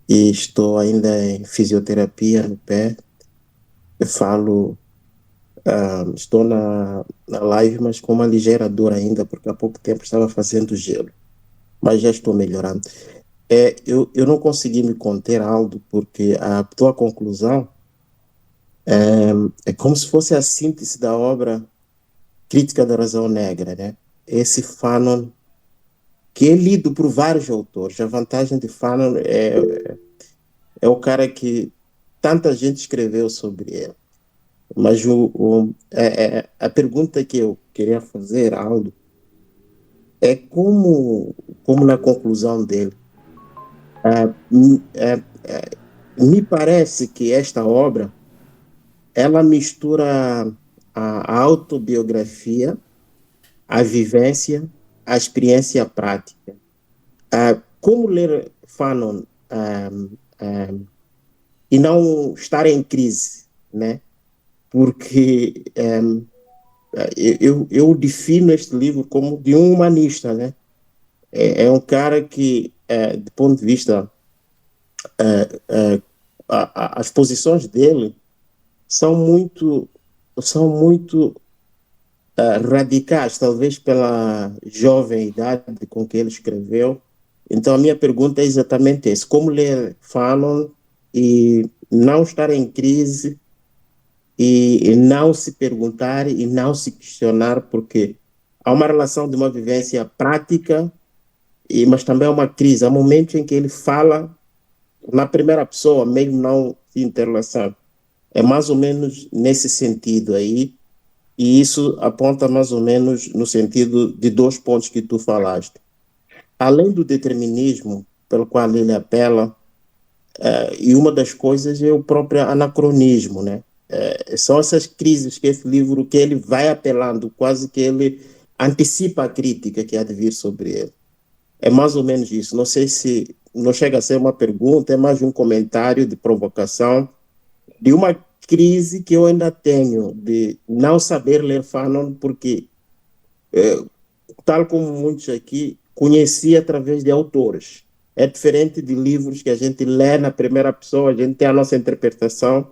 e estou ainda em fisioterapia no pé. Eu falo, estou na live, mas com uma ligeira dor ainda, porque há pouco tempo estava fazendo gelo, mas já estou melhorando. Eu não consegui me conter, Aldo, porque a tua conclusão é como se fosse a síntese da obra Crítica da Razão Negra, né? Esse Fanon, que é lido por vários autores. A vantagem de Fanon é o cara que tanta gente escreveu sobre ele. Mas a pergunta que eu queria fazer, Aldo, é como na conclusão dele, me parece que esta obra, ela mistura a autobiografia, a vivência, a experiência prática. Como ler Fanon e não estar em crise, né? Porque eu defino este livro como de um humanista, né? É um cara que, do ponto de vista, as posições dele são muito radicais, talvez pela jovem idade com que ele escreveu. Então, a minha pergunta é exatamente essa: como ler Fanon e não estar em crise e não se perguntar e não se questionar, porque há uma relação de uma vivência prática, mas também há uma crise. Há momentos em que ele fala na primeira pessoa, mesmo não se interlaçando. É mais ou menos nesse sentido aí, e isso aponta mais ou menos no sentido de dois pontos que tu falaste. Além do determinismo pelo qual ele apela, e uma das coisas é o próprio anacronismo, né? São essas crises que esse livro, que ele vai apelando, quase que ele antecipa a crítica que há de vir sobre ele. É mais ou menos isso. Não sei se não chega a ser uma pergunta, é mais um comentário de provocação, de uma crise que eu ainda tenho, de não saber ler Fanon, porque, tal como muitos aqui, conheci através de autores. É diferente de livros que a gente lê na primeira pessoa, a gente tem a nossa interpretação,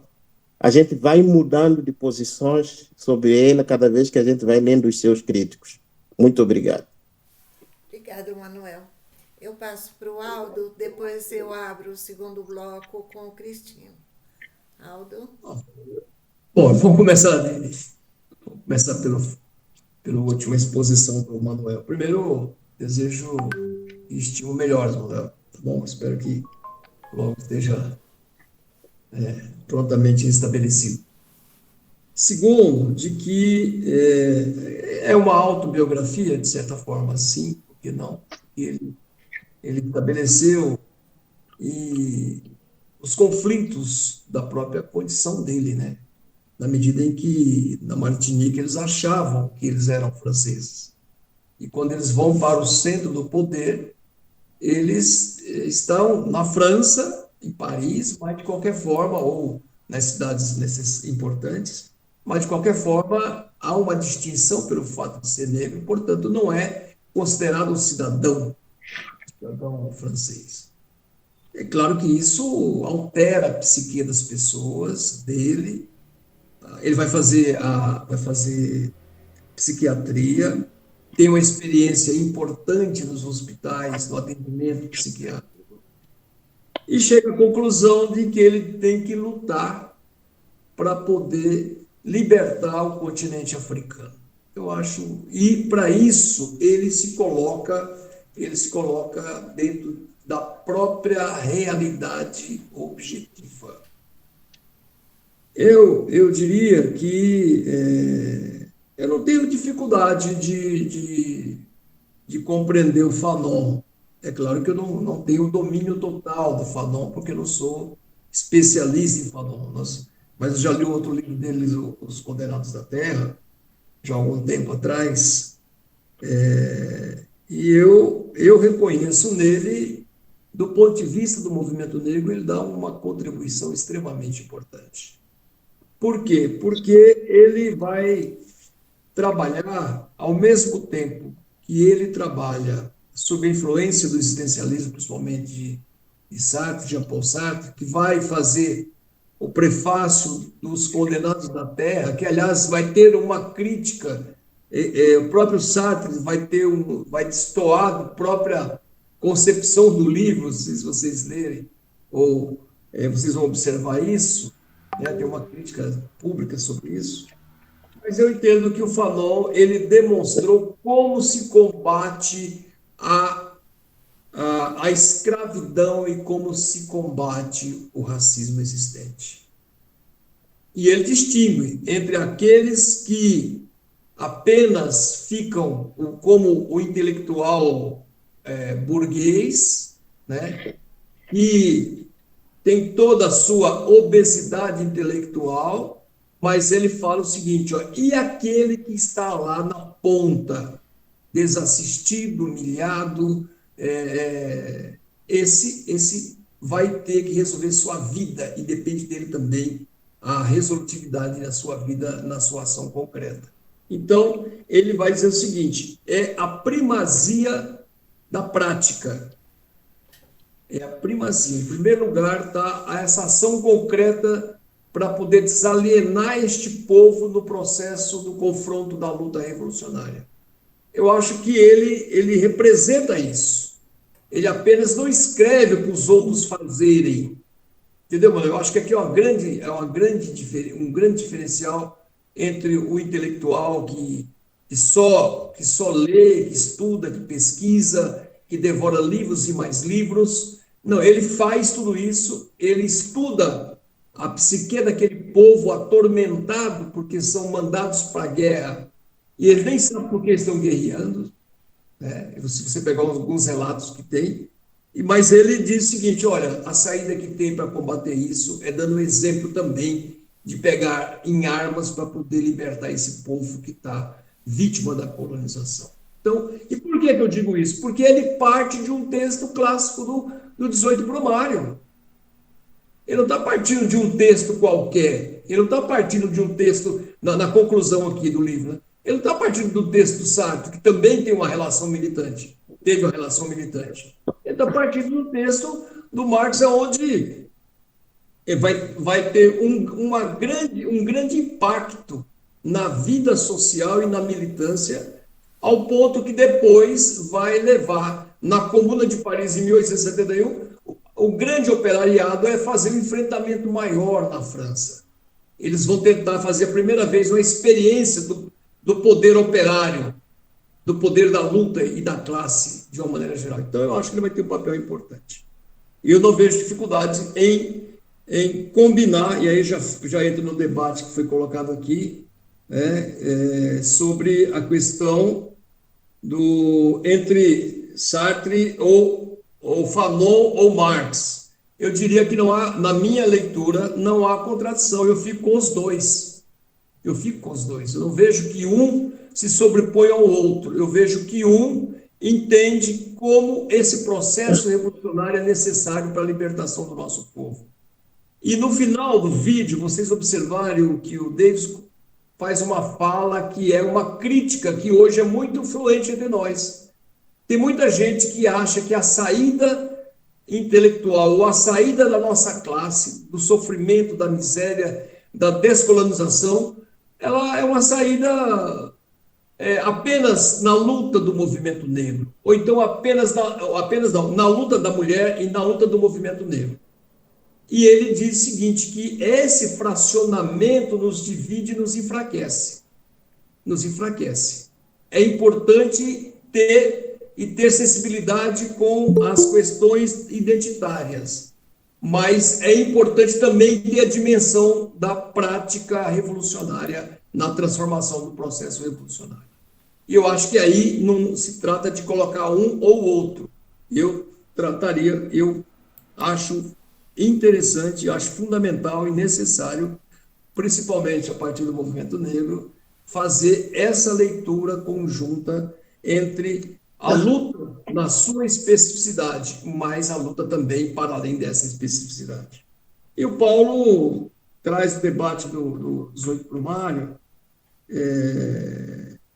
a gente vai mudando de posições sobre ele cada vez que a gente vai lendo os seus críticos. Muito obrigado. Obrigada, Manuel. Eu passo para o Aldo, depois eu abro o segundo bloco com o Cristino. Aldo? Bom, vamos começar pela última exposição do Manuel. Primeiro, desejo estímulo melhor, Manuel. Tá bom? Espero que logo esteja prontamente estabelecido. Segundo, de que é uma autobiografia, de certa forma, sim, que não? Ele estabeleceu e os conflitos da própria condição dele, né? Na medida em que, na Martinique, eles achavam que eles eram franceses. E quando eles vão para o centro do poder, eles estão na França, em Paris, mas de qualquer forma, ou nas cidades nessas importantes, mas de qualquer forma há uma distinção pelo fato de ser negro, portanto não é considerado um cidadão francês. É claro que isso altera a psique das pessoas, dele. Ele vai fazer psiquiatria, tem uma experiência importante nos hospitais, no atendimento psiquiátrico, e chega à conclusão de que ele tem que lutar para poder libertar o continente africano. Eu acho, e para isso ele se coloca dentro da própria realidade objetiva. Eu diria que eu não tenho dificuldade de compreender o Fanon. É claro que eu não tenho o domínio total do Fanon, porque eu não sou especialista em Fanon. Mas eu já li outro livro deles, Os Condenados da Terra, já há algum tempo atrás, e eu reconheço nele, do ponto de vista do movimento negro, ele dá uma contribuição extremamente importante. Por quê? Porque ele vai trabalhar, ao mesmo tempo que ele trabalha sob a influência do existencialismo, principalmente de Sartre, Jean-Paul Sartre, que vai fazer o prefácio dos Condenados da Terra, que, aliás, vai ter uma crítica, o próprio Sartre vai destoar da própria concepção do livro, se vocês lerem, ou vocês vão observar isso, né? Tem uma crítica pública sobre isso. Mas eu entendo que o Fanon, ele demonstrou como se combate a escravidão e como se combate o racismo existente. E ele distingue entre aqueles que apenas ficam como o intelectual burguês, né, e tem toda a sua obesidade intelectual, mas ele fala o seguinte, e aquele que está lá na ponta, desassistido, humilhado, esse vai ter que resolver sua vida, e depende dele também a resolutividade da sua vida na sua ação concreta. Então, ele vai dizer o seguinte, é a primazia da prática. É a primazia. Em primeiro lugar, está essa ação concreta para poder desalienar este povo no processo do confronto da luta revolucionária. Eu acho que ele representa isso. Ele apenas não escreve para os outros fazerem. Entendeu, mano? Eu acho que aqui é um grande diferencial entre o intelectual que só lê, que estuda, que pesquisa, que devora livros e mais livros. Não, ele faz tudo isso, ele estuda a psique daquele povo atormentado porque são mandados para a guerra e ele nem sabe por que estão guerreando, né? Se você pegar alguns relatos que tem, mas ele diz o seguinte, olha, a saída que tem para combater isso é dando um exemplo também de pegar em armas para poder libertar esse povo que está vítima da colonização. Então, e por que eu digo isso? Porque ele parte de um texto clássico do 18 Brumário. Ele não está partindo de um texto qualquer, ele não está partindo de um texto, na conclusão aqui do livro, né? Ele não está partindo do texto do Sartre, que também tem uma relação militante, teve uma relação militante. Ele está partindo do texto do Marx, onde vai ter um grande impacto na vida social e na militância, ao ponto que depois vai levar, na Comuna de Paris, em 1871, o grande operariado é fazer um enfrentamento maior na França. Eles vão tentar fazer a primeira vez uma experiência do poder operário, do poder da luta e da classe, de uma maneira geral. Então, eu acho que ele vai ter um papel importante. E eu não vejo dificuldade em combinar, e aí já entra no debate que foi colocado aqui, sobre a questão entre Sartre ou Fanon ou Marx. Eu diria que não há, na minha leitura, não há contradição. Eu fico com os dois. Eu fico com os dois. Eu não vejo que um se sobrepõe ao outro. Eu vejo que um entende como esse processo revolucionário é necessário para a libertação do nosso povo. E no final do vídeo, vocês observarem que o Davis faz uma fala que é uma crítica que hoje é muito influente entre nós. Tem muita gente que acha que a saída intelectual ou a saída da nossa classe, do sofrimento, da miséria, da descolonização, ela é uma saída apenas na luta do movimento negro, ou então apenas não, na luta da mulher e na luta do movimento negro. E ele diz o seguinte, que esse fracionamento nos divide e nos enfraquece. Nos enfraquece. É importante ter sensibilidade com as questões identitárias, mas é importante também ter a dimensão da prática revolucionária na transformação do processo revolucionário. E eu acho que aí não se trata de colocar um ou outro. Eu acho interessante, acho fundamental e necessário, principalmente a partir do movimento negro, fazer essa leitura conjunta entre a luta na sua especificidade, mas a luta também para além dessa especificidade. E o Paulo traz o debate do 18 Brumário.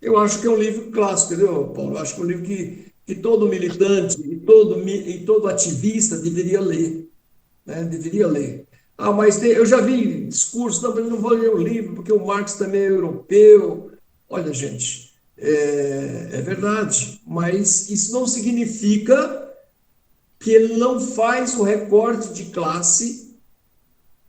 Eu acho que é um livro clássico, entendeu, Paulo? Eu acho que é um livro que todo militante e todo ativista deveria ler. Né? Deveria ler. Mas eu já vi discursos, não, eu não vou ler o livro, porque o Marx também é europeu. Olha, gente, é verdade, mas isso não significa que ele não faz o recorte de classe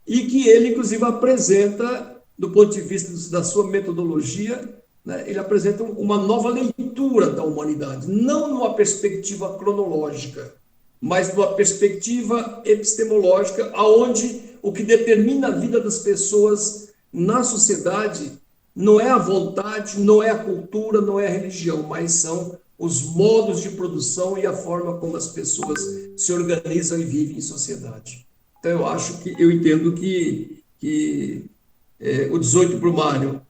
e que ele, inclusive, apresenta, do ponto de vista da sua metodologia, né, ele apresenta uma nova leitura da humanidade, não numa perspectiva cronológica, mas numa perspectiva epistemológica, aonde o que determina a vida das pessoas na sociedade não é a vontade, não é a cultura, não é a religião, mas são os modos de produção e a forma como as pessoas se organizam e vivem em sociedade. Então, eu entendo que o 18 Brumário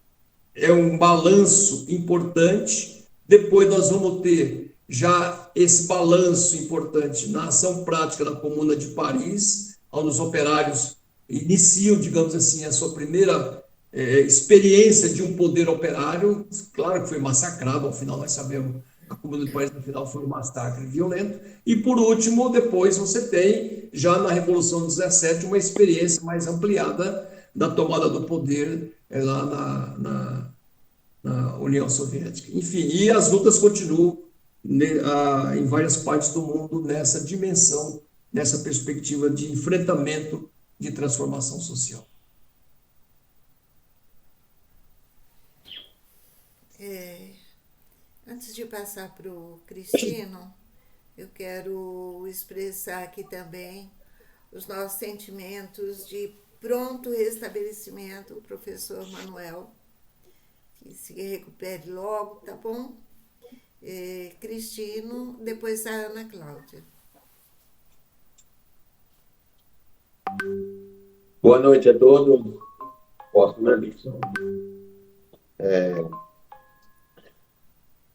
é um balanço importante. Depois nós vamos ter já esse balanço importante na ação prática da Comuna de Paris, onde os operários iniciam, digamos assim, a sua primeira experiência de um poder operário. Claro que foi massacrado, ao final nós sabemos, a Comuna de Paris no final foi um massacre violento. E por último, depois você tem, já na Revolução de 17, uma experiência mais ampliada da tomada do poder lá na União Soviética. Enfim, e as lutas continuam em várias partes do mundo nessa dimensão, nessa perspectiva de enfrentamento, de transformação social. Antes de passar para o Cristino, eu quero expressar aqui também os nossos sentimentos de pronto restabelecimento, o professor Manuel, que se recupere logo, tá bom? Cristino, depois a Ana Cláudia. Boa noite a todos. Posso, né, Dixon?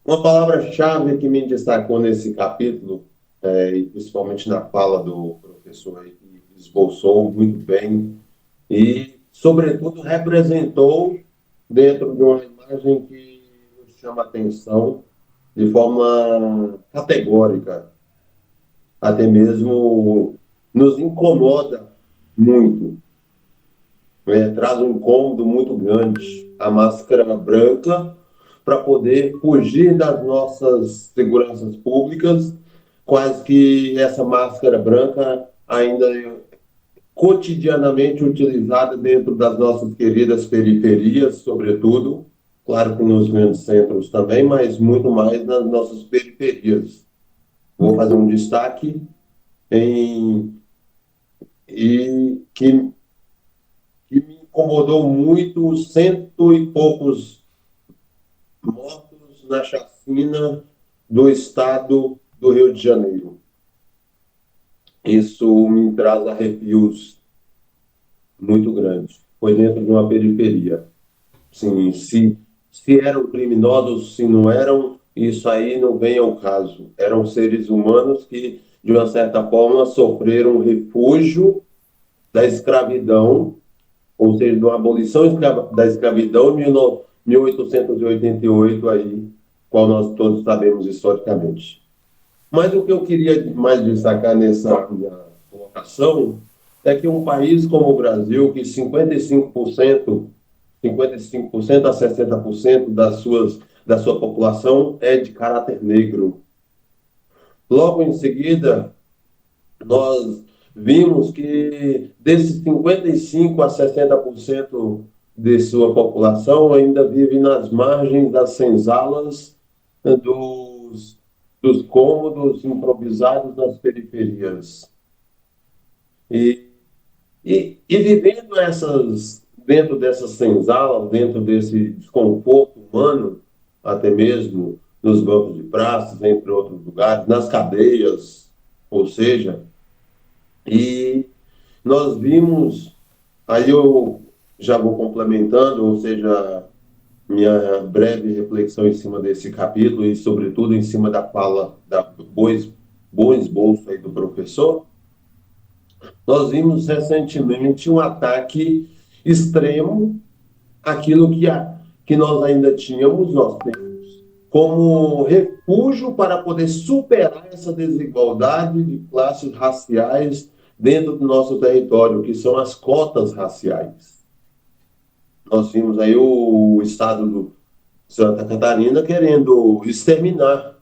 Uma palavra-chave que me destacou nesse capítulo, e principalmente na fala do professor aí, que esboçou muito bem e, sobretudo, representou dentro de uma imagem que nos chama a atenção de forma categórica, até mesmo nos incomoda muito. Traz um incômodo muito grande a máscara branca para poder fugir das nossas seguranças públicas, quase que essa máscara branca ainda é cotidianamente utilizada dentro das nossas queridas periferias, sobretudo, claro que nos grandes centros também, mas muito mais nas nossas periferias. Vou fazer um destaque que me incomodou muito, 100 e poucos mortos na chacina do estado do Rio de Janeiro. Isso me traz arrepios muito grandes. Foi dentro de uma periferia. Sim, se eram criminosos, se não eram, isso aí não vem ao caso. Eram seres humanos que, de uma certa forma, sofreram refúgio da escravidão, ou seja, de uma abolição da escravidão em 1888, aí, qual nós todos sabemos historicamente. Mas o que eu queria mais destacar nessa minha colocação é que um país como o Brasil, que 55% a 60% da sua população é de caráter negro. Logo em seguida, nós vimos que desses 55% a 60% de sua população ainda vive nas margens das senzalas dos cômodos improvisados nas periferias. E vivendo dentro dessas senzalas, dentro desse desconforto humano, até mesmo nos bancos de praças, entre outros lugares, nas cadeias, ou seja, e nós vimos, aí eu já vou complementando, ou seja, minha breve reflexão em cima desse capítulo e, sobretudo, em cima da fala, bom esboço aí do professor. Nós vimos recentemente um ataque extremo àquilo que nós ainda tínhamos, nós temos, como refúgio para poder superar essa desigualdade de classes raciais dentro do nosso território, que são as cotas raciais. Nós vimos aí o estado de Santa Catarina querendo exterminar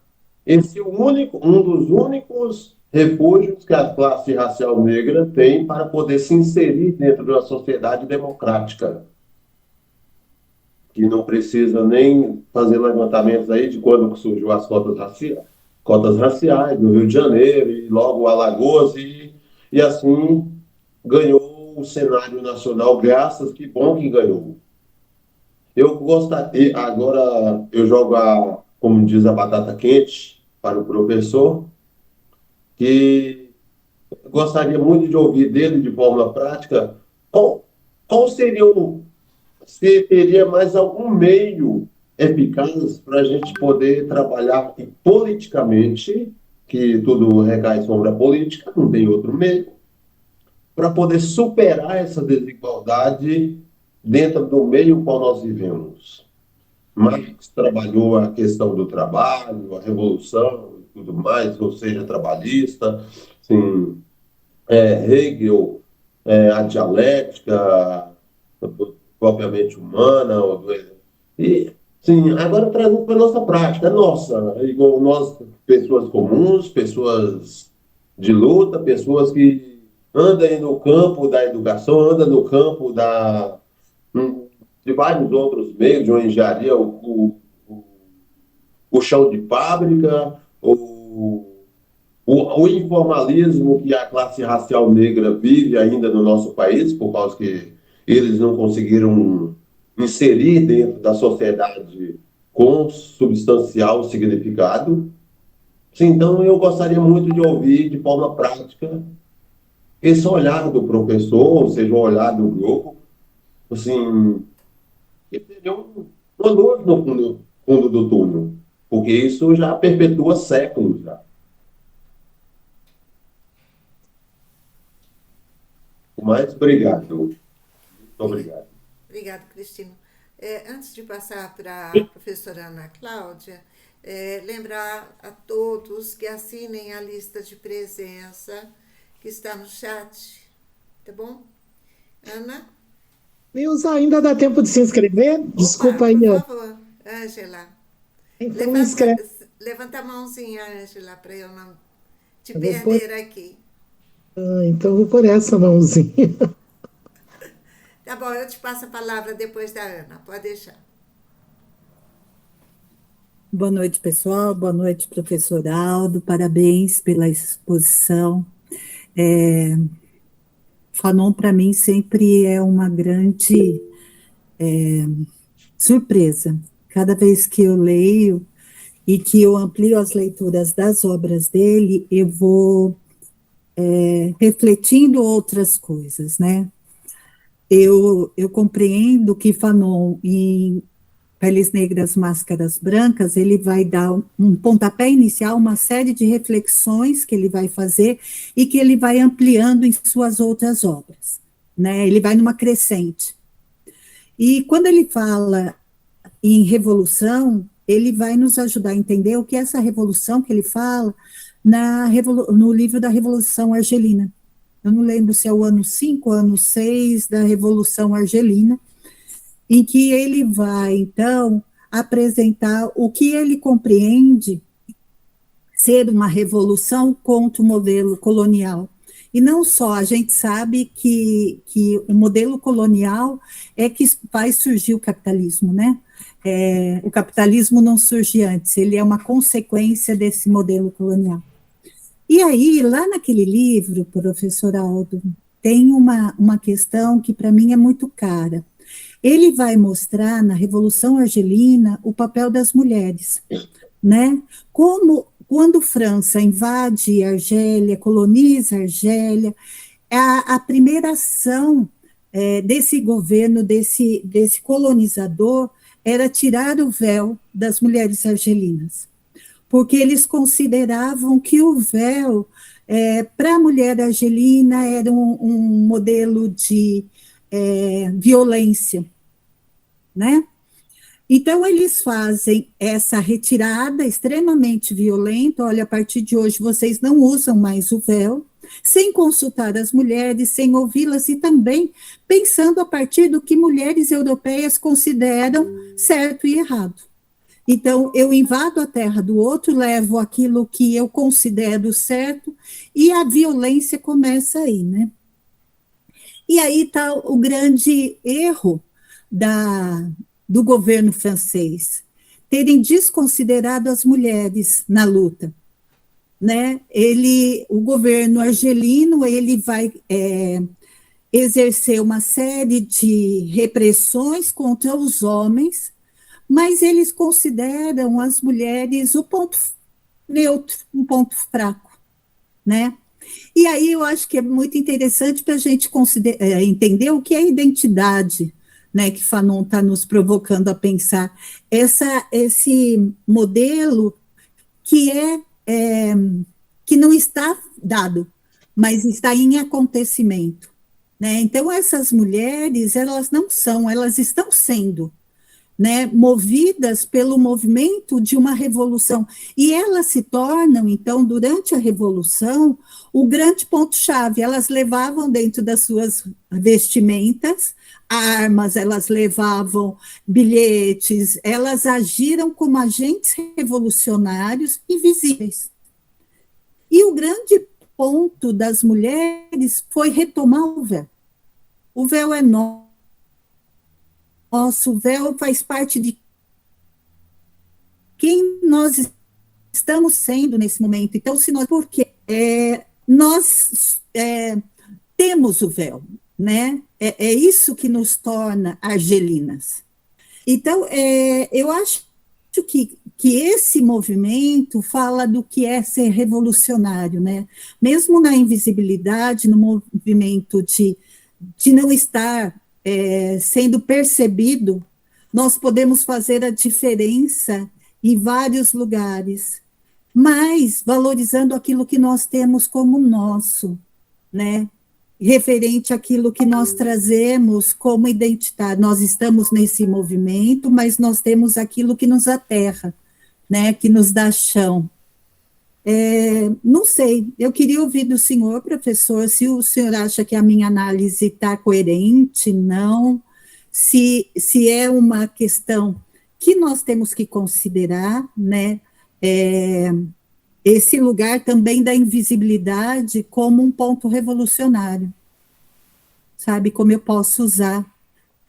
um dos únicos refúgios que a classe racial negra tem para poder se inserir dentro de uma sociedade democrática, que não precisa nem fazer levantamentos aí de quando surgiu as cotas raciais no Rio de Janeiro e logo Alagoas, e assim ganhou o cenário nacional, graças, que bom que ganhou. Eu gostaria, agora eu jogo como diz, a batata quente para o professor, que gostaria muito de ouvir dele de forma prática qual seria se teria mais algum meio eficaz para a gente poder trabalhar politicamente, que tudo recai sobre a política, não tem outro meio, para poder superar essa desigualdade dentro do meio qual nós vivemos. Marx trabalhou a questão do trabalho, a revolução e tudo mais, ou seja, trabalhista, assim, Hegel, a dialética propriamente humana, e sim, agora trazendo para a nossa prática, nossa, igual nós, pessoas comuns, pessoas de luta, pessoas que andam aí no campo da educação, andam no campo de vários outros meios, de uma engenharia, o chão de fábrica, o informalismo que a classe racial negra vive ainda no nosso país, por causa que eles não conseguiram inserir dentro da sociedade com substancial significado. Então, eu gostaria muito de ouvir, de forma prática, esse olhar do professor, ou seja, o olhar do grupo, assim, que seria uma luz no fundo do túnel, porque isso já perpetua séculos já. Mas obrigado. Muito obrigado. Obrigado, Cristino. Antes de passar para a professora Ana Cláudia, lembrar a todos que assinem a lista de presença que está no chat, tá bom? Ana? Neuza, ainda dá tempo de se inscrever? Desculpa aí. Por favor, Ângela. Então Levanta a mãozinha, Ângela, para eu não te perder aqui. Então vou por essa mãozinha. Tá bom, eu te passo a palavra depois da Ana, pode deixar. Boa noite, pessoal. Boa noite, professor Aldo. Parabéns pela exposição. Fanon, para mim, sempre é uma grande surpresa. Cada vez que eu leio, e que eu amplio as leituras das obras dele, eu vou refletindo outras coisas, né? Eu compreendo que Fanon, em Peles Negras, Máscaras Brancas, ele vai dar um pontapé inicial, uma série de reflexões que ele vai fazer e que ele vai ampliando em suas outras obras, né? Ele vai numa crescente. E quando ele fala em revolução, ele vai nos ajudar a entender o que é essa revolução que ele fala no livro da Revolução Argelina. Eu não lembro se é o ano 5, ano 6 da Revolução Argelina, em que ele vai, então, apresentar o que ele compreende ser uma revolução contra o modelo colonial. E não só, a gente sabe que o modelo colonial é que faz surgir o capitalismo, né? O capitalismo não surge antes, ele é uma consequência desse modelo colonial. E aí, lá naquele livro, professor Aldo, tem uma questão que para mim é muito cara. Ele vai mostrar na Revolução Argelina o papel das mulheres, né? Como quando França invade Argélia, coloniza Argélia, a primeira ação desse governo, desse colonizador, era tirar o véu das mulheres argelinas, porque eles consideravam que o véu, para a mulher argelina, era um modelo de violência, né? Então, eles fazem essa retirada extremamente violenta. Olha, a partir de hoje, vocês não usam mais o véu, sem consultar as mulheres, sem ouvi-las, e também pensando a partir do que mulheres europeias consideram certo e errado. Então, eu invado a terra do outro, levo aquilo que eu considero certo, e a violência começa aí, né? E aí está o grande erro do governo francês, terem desconsiderado as mulheres na luta, né? O governo argelino, ele vai exercer uma série de repressões contra os homens, mas eles consideram as mulheres o ponto neutro, um ponto fraco, né? E aí eu acho que é muito interessante para a gente entender o que é identidade, né, que Fanon está nos provocando a pensar. Esse modelo que que não está dado, mas está em acontecimento, né? Então, essas mulheres, elas não são, elas estão sendo, né, movidas pelo movimento de uma revolução. E elas se tornam, então, durante a revolução, o grande ponto-chave. Elas levavam dentro das suas vestimentas armas, elas levavam bilhetes, elas agiram como agentes revolucionários invisíveis. E o grande ponto das mulheres foi retomar o véu. O véu é nosso, o véu faz parte de quem nós estamos sendo nesse momento. Então, se nós, porque nós temos o véu, né? É isso que nos torna argelinas. Então, eu acho que esse movimento fala do que é ser revolucionário, né? Mesmo na invisibilidade, no movimento de não estar sendo percebido, nós podemos fazer a diferença em vários lugares, mas valorizando aquilo que nós temos como nosso, né? Referente àquilo que nós trazemos como identidade. Nós estamos nesse movimento, mas nós temos aquilo que nos aterra, né? Que nos dá chão. Não sei, eu queria ouvir do senhor, professor, se o senhor acha que a minha análise está coerente, não, se é uma questão que nós temos que considerar, né, esse lugar também da invisibilidade como um ponto revolucionário, sabe, como eu posso usar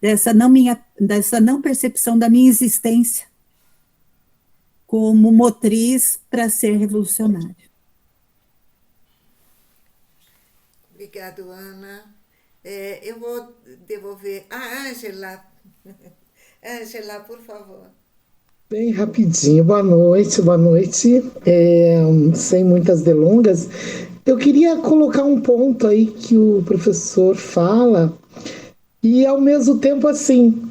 dessa não percepção da minha existência como motriz para ser revolucionário. Obrigado, Ana. Eu vou devolver a Ângela. Ângela, por favor. Bem rapidinho, boa noite, boa noite. Sem muitas delongas, eu queria colocar um ponto aí que o professor fala, e ao mesmo tempo, assim,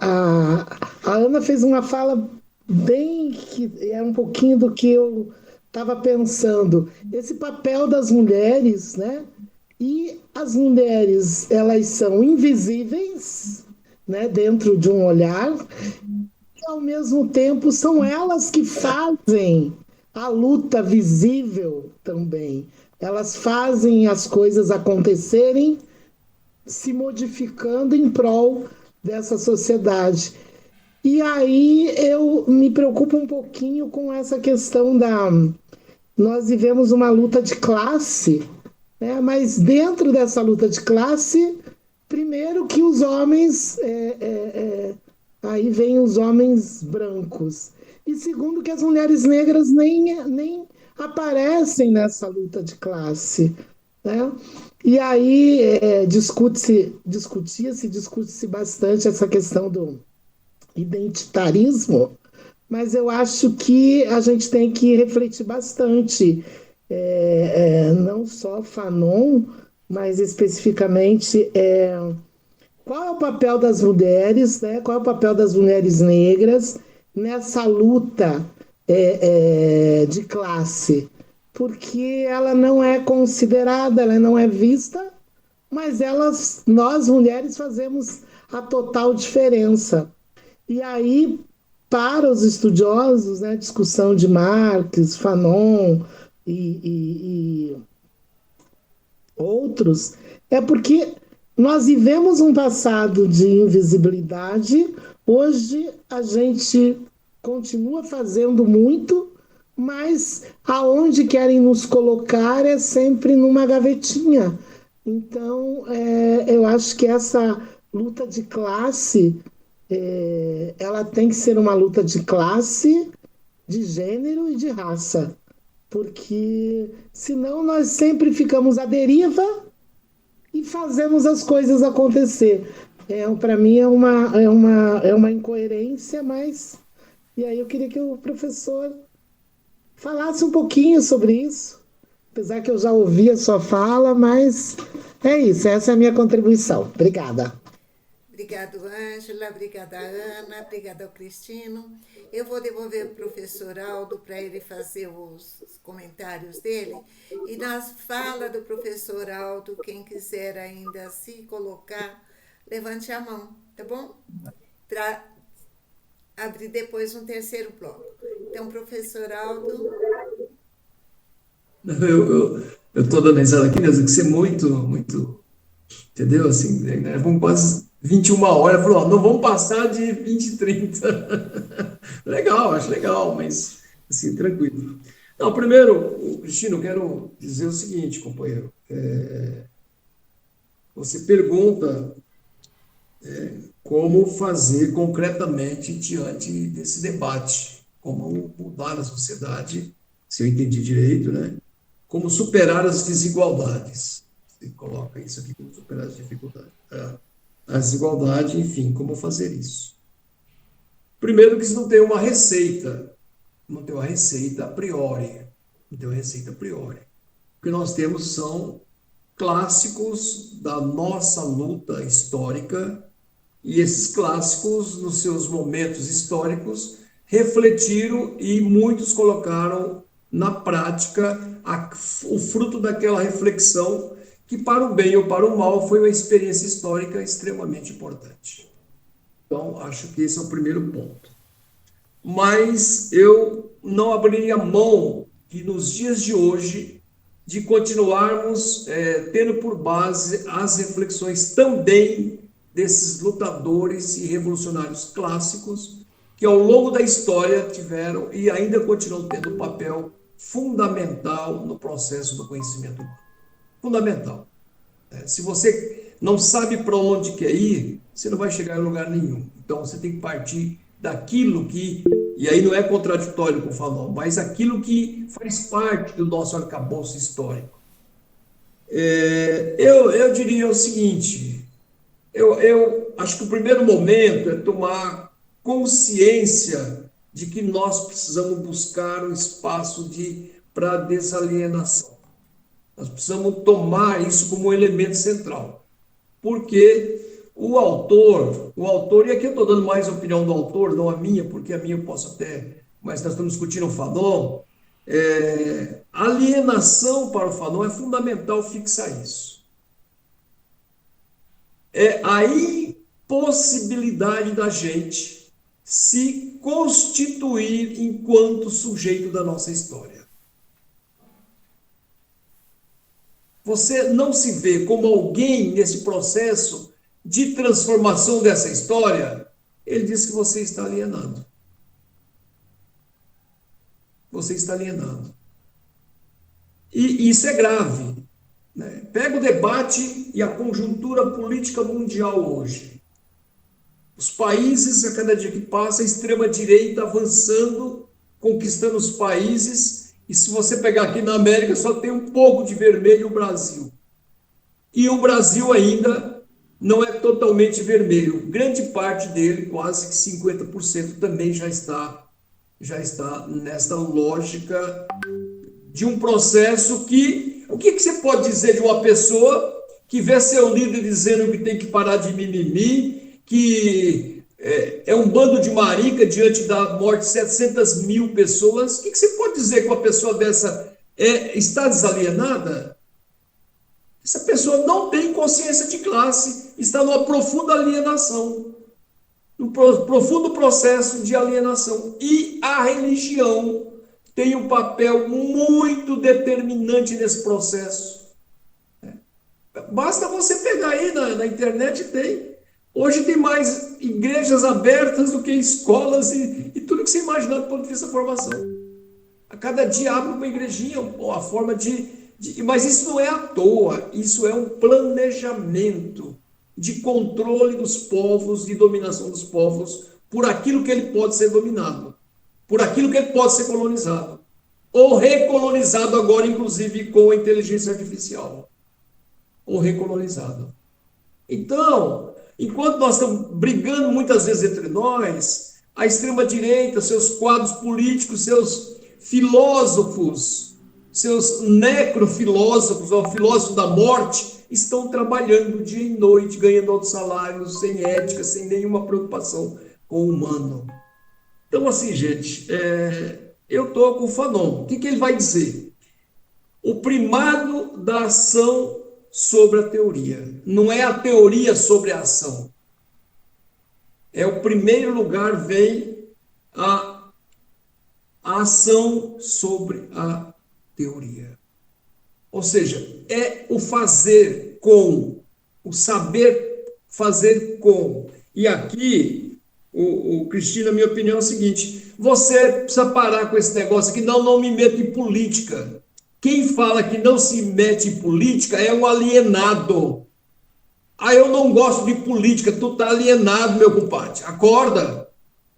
a Ana fez uma fala bem que é um pouquinho do que eu estava pensando. Esse papel das mulheres, né? E as mulheres, elas são invisíveis, né, dentro de um olhar, ao mesmo tempo são elas que fazem a luta visível também. Elas fazem as coisas acontecerem, se modificando em prol dessa sociedade. E aí eu me preocupo um pouquinho com essa questão da. Nós vivemos uma luta de classe, né? Mas dentro dessa luta de classe, primeiro que os homens aí vem os homens brancos. E segundo, que as mulheres negras nem aparecem nessa luta de classe. Né? E aí discute-se bastante essa questão do identitarismo, mas eu acho que a gente tem que refletir bastante, não só Fanon, mas especificamente qual é o papel das mulheres, né? Qual é o papel das mulheres negras nessa luta de classe? Porque ela não é considerada, ela não é vista, mas nós mulheres fazemos a total diferença. E aí, para os estudiosos, né, discussão de Marx, Fanon e outros, é porque nós vivemos um passado de invisibilidade, hoje a gente continua fazendo muito, mas aonde querem nos colocar é sempre numa gavetinha. Então, eu acho que essa luta de classe, ela tem que ser uma luta de classe, de gênero e de raça, porque senão nós sempre ficamos à deriva e fazemos as coisas acontecer. Para mim é uma incoerência, mas... E aí eu queria que o professor falasse um pouquinho sobre isso, apesar que eu já ouvi a sua fala, mas é isso, essa é a minha contribuição. Obrigada. Obrigado, Ângela, obrigada, Ana, obrigada ao Cristino. Eu vou devolver para o professor Aldo para ele fazer os comentários dele. E nas falas do professor Aldo, quem quiser ainda se colocar, levante a mão, tá bom? Para abrir depois um terceiro bloco. Então, professor Aldo. Eu estou dando risada aqui, Neuza, que você é muito, entendeu? Assim, né? Vamos quase 21 horas, falou, ó, não vamos passar de 20, 30. Legal, acho legal, mas assim, tranquilo. Não, primeiro, Cristino, eu quero dizer o seguinte, companheiro. Você pergunta como fazer concretamente diante desse debate, como mudar a sociedade, se eu entendi direito, né? Como superar as desigualdades. Você coloca isso aqui, como superar as dificuldades. A desigualdade, enfim, como fazer isso. Primeiro que isso não tem uma receita, não tem uma receita a priori, não tem uma receita a priori. O que nós temos são clássicos da nossa luta histórica, e esses clássicos, nos seus momentos históricos, refletiram e muitos colocaram na prática o fruto daquela reflexão que, para o bem ou para o mal, foi uma experiência histórica extremamente importante. Então, acho que esse é o primeiro ponto. Mas eu não abriria mão que, nos dias de hoje, de continuarmos tendo por base as reflexões também desses lutadores e revolucionários clássicos que, ao longo da história, tiveram e ainda continuam tendo um papel fundamental no processo do conhecimento humano. Fundamental. Se você não sabe para onde quer ir, você não vai chegar em lugar nenhum. Então, você tem que partir daquilo que, e aí não é contraditório com o Fanon, mas aquilo que faz parte do nosso arcabouço histórico. Eu diria o seguinte, eu acho que o primeiro momento é tomar consciência de que nós precisamos buscar um espaço para desalienação. Nós precisamos tomar isso como um elemento central. Porque o autor, e aqui eu estou dando mais a opinião do autor, não a minha, porque a minha eu posso até, mas nós estamos discutindo o Fanon, alienação para o Fanon é fundamental fixar isso. É a impossibilidade da gente se constituir enquanto sujeito da nossa história. Você não se vê como alguém nesse processo de transformação dessa história, ele diz que você está alienado. Você está alienado. E isso é grave, né? Pega o debate e a conjuntura política mundial hoje. Os países, a cada dia que passa, a extrema-direita avançando, conquistando os países, e se você pegar aqui na América, só tem um pouco de vermelho o Brasil. E o Brasil ainda não é totalmente vermelho. Grande parte dele, quase que 50%, também já está nessa lógica de um processo que... O que você pode dizer de uma pessoa que vê seu líder dizendo que tem que parar de mimimi, que é um bando de marica diante da morte de 700 mil pessoas? O que você pode dizer que uma pessoa dessa está desalienada? Essa pessoa não tem consciência de classe, está numa profunda alienação, num profundo processo de alienação. E a religião tem um papel muito determinante nesse processo. Basta você pegar aí na internet, tem. Hoje tem mais igrejas abertas do que escolas e tudo que você imaginar do ponto de vista da formação. A cada dia abre uma igrejinha, a forma mas isso não é à toa, isso é um planejamento de controle dos povos, de dominação dos povos, por aquilo que ele pode ser dominado, por aquilo que ele pode ser colonizado, ou recolonizado agora, inclusive, com a inteligência artificial, ou recolonizado. Então, enquanto nós estamos brigando muitas vezes entre nós, a extrema-direita, seus quadros políticos, seus filósofos, seus necrofilósofos, ou filósofos da morte, estão trabalhando dia e noite, ganhando altos salários, sem ética, sem nenhuma preocupação com o humano. Então, assim, gente, eu estou com o Fanon. O que ele vai dizer? O primado da ação sobre a teoria. Não é a teoria sobre a ação. O primeiro lugar vem a ação sobre a teoria. Ou seja, é o fazer com, o saber fazer com. E aqui, Cristina, a minha opinião é o seguinte: você precisa parar com esse negócio aqui, não me meto em política. Quem fala que não se mete em política é um alienado. Eu não gosto de política, tu tá alienado, meu compadre. Acorda.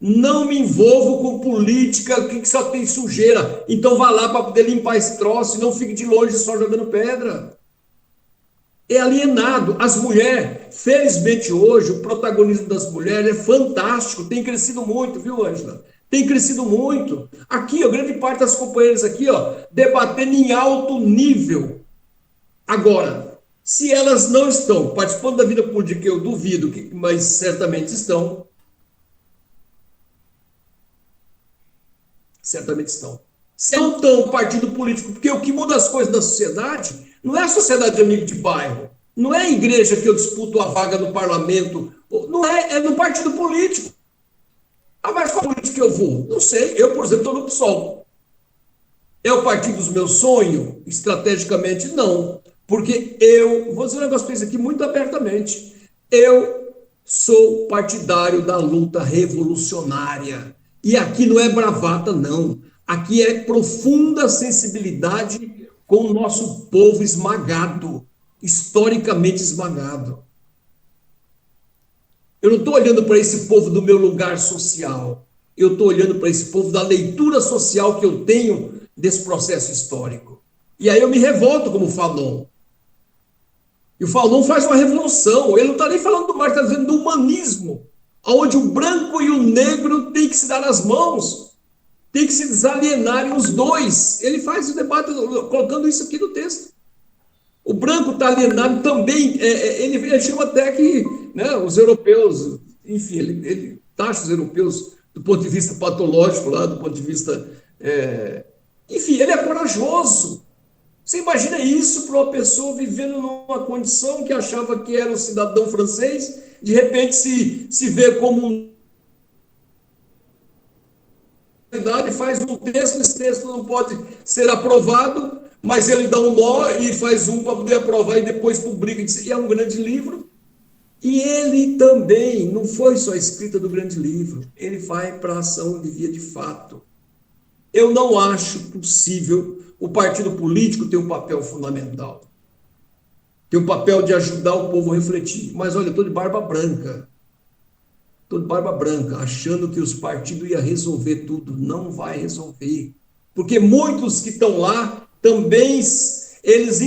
Não me envolvo com política, que só tem sujeira. Então vá lá para poder limpar esse troço e não fique de longe só jogando pedra. É alienado. As mulheres, felizmente hoje, o protagonismo das mulheres é fantástico, tem crescido muito, viu, Ângela? Tem crescido muito. Aqui, grande parte das companheiras aqui, debatendo em alto nível. Agora, se elas não estão participando da vida política, eu duvido, mas certamente estão. Certamente estão. Se não estão partido político, porque o que muda as coisas da sociedade não é a sociedade de amigo de bairro, não é a igreja que eu disputo a vaga no parlamento, não é no partido político. Mas qual política que eu vou? Não sei. Eu, por exemplo, estou no PSOL. É o partido dos meus sonhos? Estrategicamente, não. Porque vou dizer um negócio para isso aqui muito abertamente, eu sou partidário da luta revolucionária. E aqui não é bravata, não. Aqui é profunda sensibilidade com o nosso povo esmagado, historicamente esmagado. Eu não estou olhando para esse povo do meu lugar social. Eu estou olhando para esse povo da leitura social que eu tenho desse processo histórico. E aí eu me revolto como o Fanon. E o Fanon faz uma revolução. Ele não está nem falando do Marx, está dizendo do humanismo. onde o branco e o negro têm que se dar as mãos, tem que se desalienarem os dois. Ele faz o debate colocando isso aqui no texto. O branco está alienado também, ele chama até que, né, os europeus, enfim, ele taxa os europeus do ponto de vista patológico, lá, do ponto de vista... enfim, ele é corajoso. Você imagina isso para uma pessoa vivendo numa condição que achava que era um cidadão francês, de repente se vê como um... faz um texto, esse texto não pode ser aprovado, mas ele dá um nó e faz um para poder aprovar e depois publica. E é um grande livro. E ele também não foi só a escrita do grande livro, ele vai para a ação de via de fato. Eu não acho possível o partido político ter um papel fundamental, ter um papel de ajudar o povo a refletir. Mas olha, eu estou de barba branca, achando que os partidos iam resolver tudo. Não vai resolver, porque muitos que estão lá também eles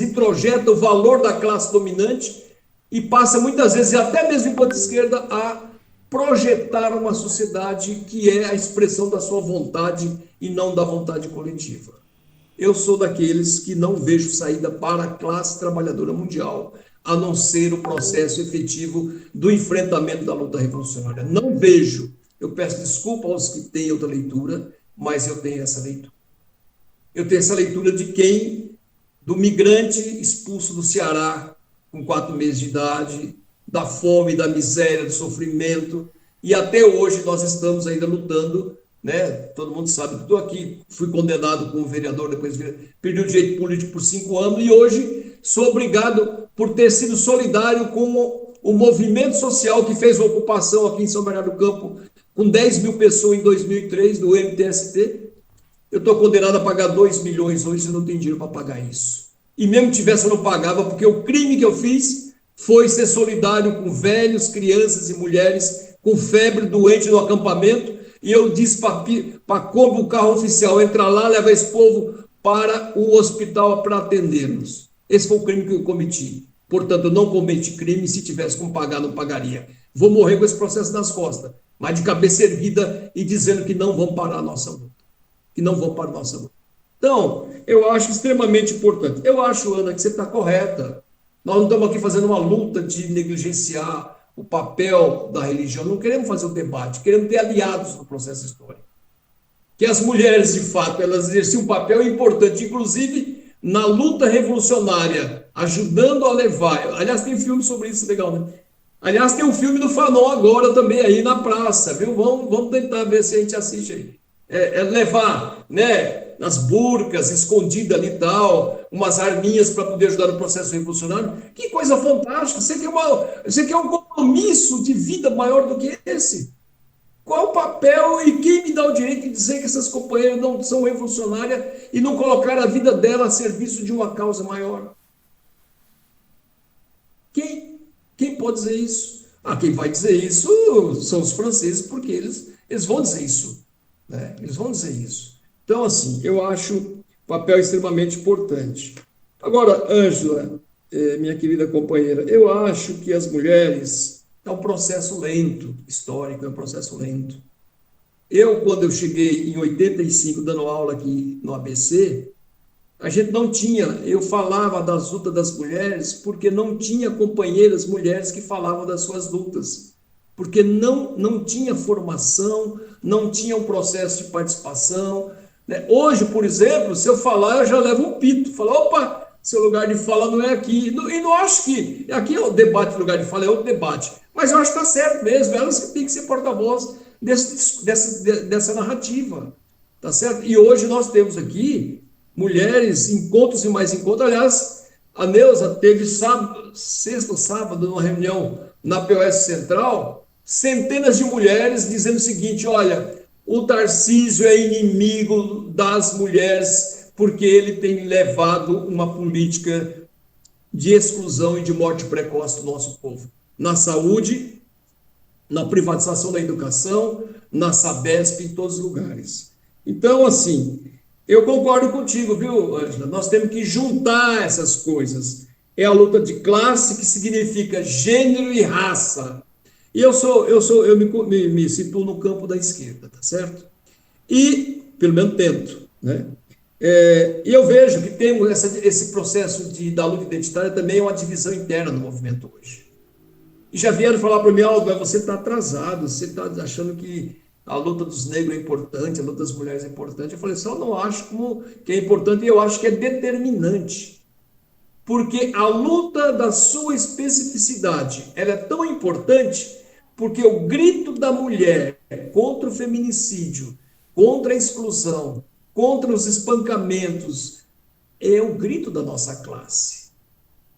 introjetam o valor da classe dominante e passa muitas vezes, até mesmo enquanto esquerda, a projetar uma sociedade que é a expressão da sua vontade e não da vontade coletiva. Eu sou daqueles que não vejo saída para a classe trabalhadora mundial, a não ser o processo efetivo do enfrentamento da luta revolucionária. Não vejo. Eu peço desculpa aos que têm outra leitura, mas eu tenho essa leitura. Eu tenho essa leitura do migrante expulso do Ceará com 4 meses de idade, da fome, da miséria, do sofrimento, e até hoje nós estamos ainda lutando, né? Todo mundo sabe que estou aqui, fui condenado como vereador, depois perdi o direito político por 5 anos, e hoje sou obrigado por ter sido solidário com o movimento social que fez uma ocupação aqui em São Bernardo do Campo, com 10 mil pessoas em 2003, do MTST. Eu estou condenado a pagar 2 milhões hoje, eu não tenho dinheiro para pagar isso. E mesmo que tivesse, eu não pagava, porque o crime que eu fiz foi ser solidário com velhos, crianças e mulheres com febre, doente no acampamento, e eu disse para como o carro oficial entrar lá, leva esse povo para o hospital para atendê-los. Esse foi o crime que eu cometi. Portanto, eu não cometi crime, se tivesse como pagar, não pagaria. Vou morrer com esse processo nas costas, mas de cabeça erguida e dizendo que não vão parar a nossa luta. Que não vão parar a nossa luta. Então, eu acho extremamente importante. Eu acho, Ana, que você está correta. Nós não estamos aqui fazendo uma luta de negligenciar o papel da religião. Não queremos fazer um debate, queremos ter aliados no processo histórico. Que as mulheres, de fato, elas exerciam um papel importante, inclusive na luta revolucionária, ajudando a levar. Aliás, tem filme sobre isso, legal, né? Aliás, tem um filme do Fanon agora também aí na praça, viu? Vamos tentar ver se a gente assiste aí. Levar, né, nas burcas, escondida ali e tal, umas arminhas para poder ajudar no processo revolucionário. Que coisa fantástica! Você quer um compromisso de vida maior do que esse? Qual o papel e quem me dá o direito de dizer que essas companheiras não são revolucionárias e não colocar a vida dela a serviço de uma causa maior? Quem pode dizer isso? Quem vai dizer isso são os franceses, porque eles vão dizer isso. Né? Eles vão dizer isso. Então, assim, eu acho o papel extremamente importante. Agora, Ângela, minha querida companheira, eu acho que as mulheres é um processo lento, histórico, é um processo lento. Eu, quando eu cheguei em 85, dando aula aqui no ABC, a gente não tinha, eu falava das lutas das mulheres porque não tinha companheiras mulheres que falavam das suas lutas, porque não tinha formação, não tinha um processo de participação. Né? Hoje, por exemplo, se eu falar, eu já levo um pito, falo, opa, seu lugar de fala não é aqui, e não acho que, aqui é o debate do lugar de fala, é outro debate, mas eu acho que está certo mesmo, elas que têm que ser porta-voz dessa narrativa, tá certo? E hoje nós temos aqui mulheres, encontros e mais encontros. Aliás, a Neuza teve sexta ou sábado, numa reunião na POS Central, centenas de mulheres dizendo o seguinte: olha, o Tarcísio é inimigo das mulheres porque ele tem levado uma política de exclusão e de morte precoce do nosso povo. Na saúde, na privatização da educação, na Sabesp, em todos os lugares. Então, assim, eu concordo contigo, viu, Ângela? Nós temos que juntar essas coisas. É a luta de classe, que significa gênero e raça. E me situo no campo da esquerda, tá certo? E, pelo menos, tento, né? E eu vejo que temos esse processo da luta identitária também é uma divisão interna no movimento hoje. E já vieram falar para mim, você está atrasado, você está achando que a luta dos negros é importante, a luta das mulheres é importante. Eu falei, só não acho que é importante, e eu acho que é determinante. Porque a luta da sua especificidade, ela é tão importante porque o grito da mulher contra o feminicídio, contra a exclusão, contra os espancamentos, é o grito da nossa classe.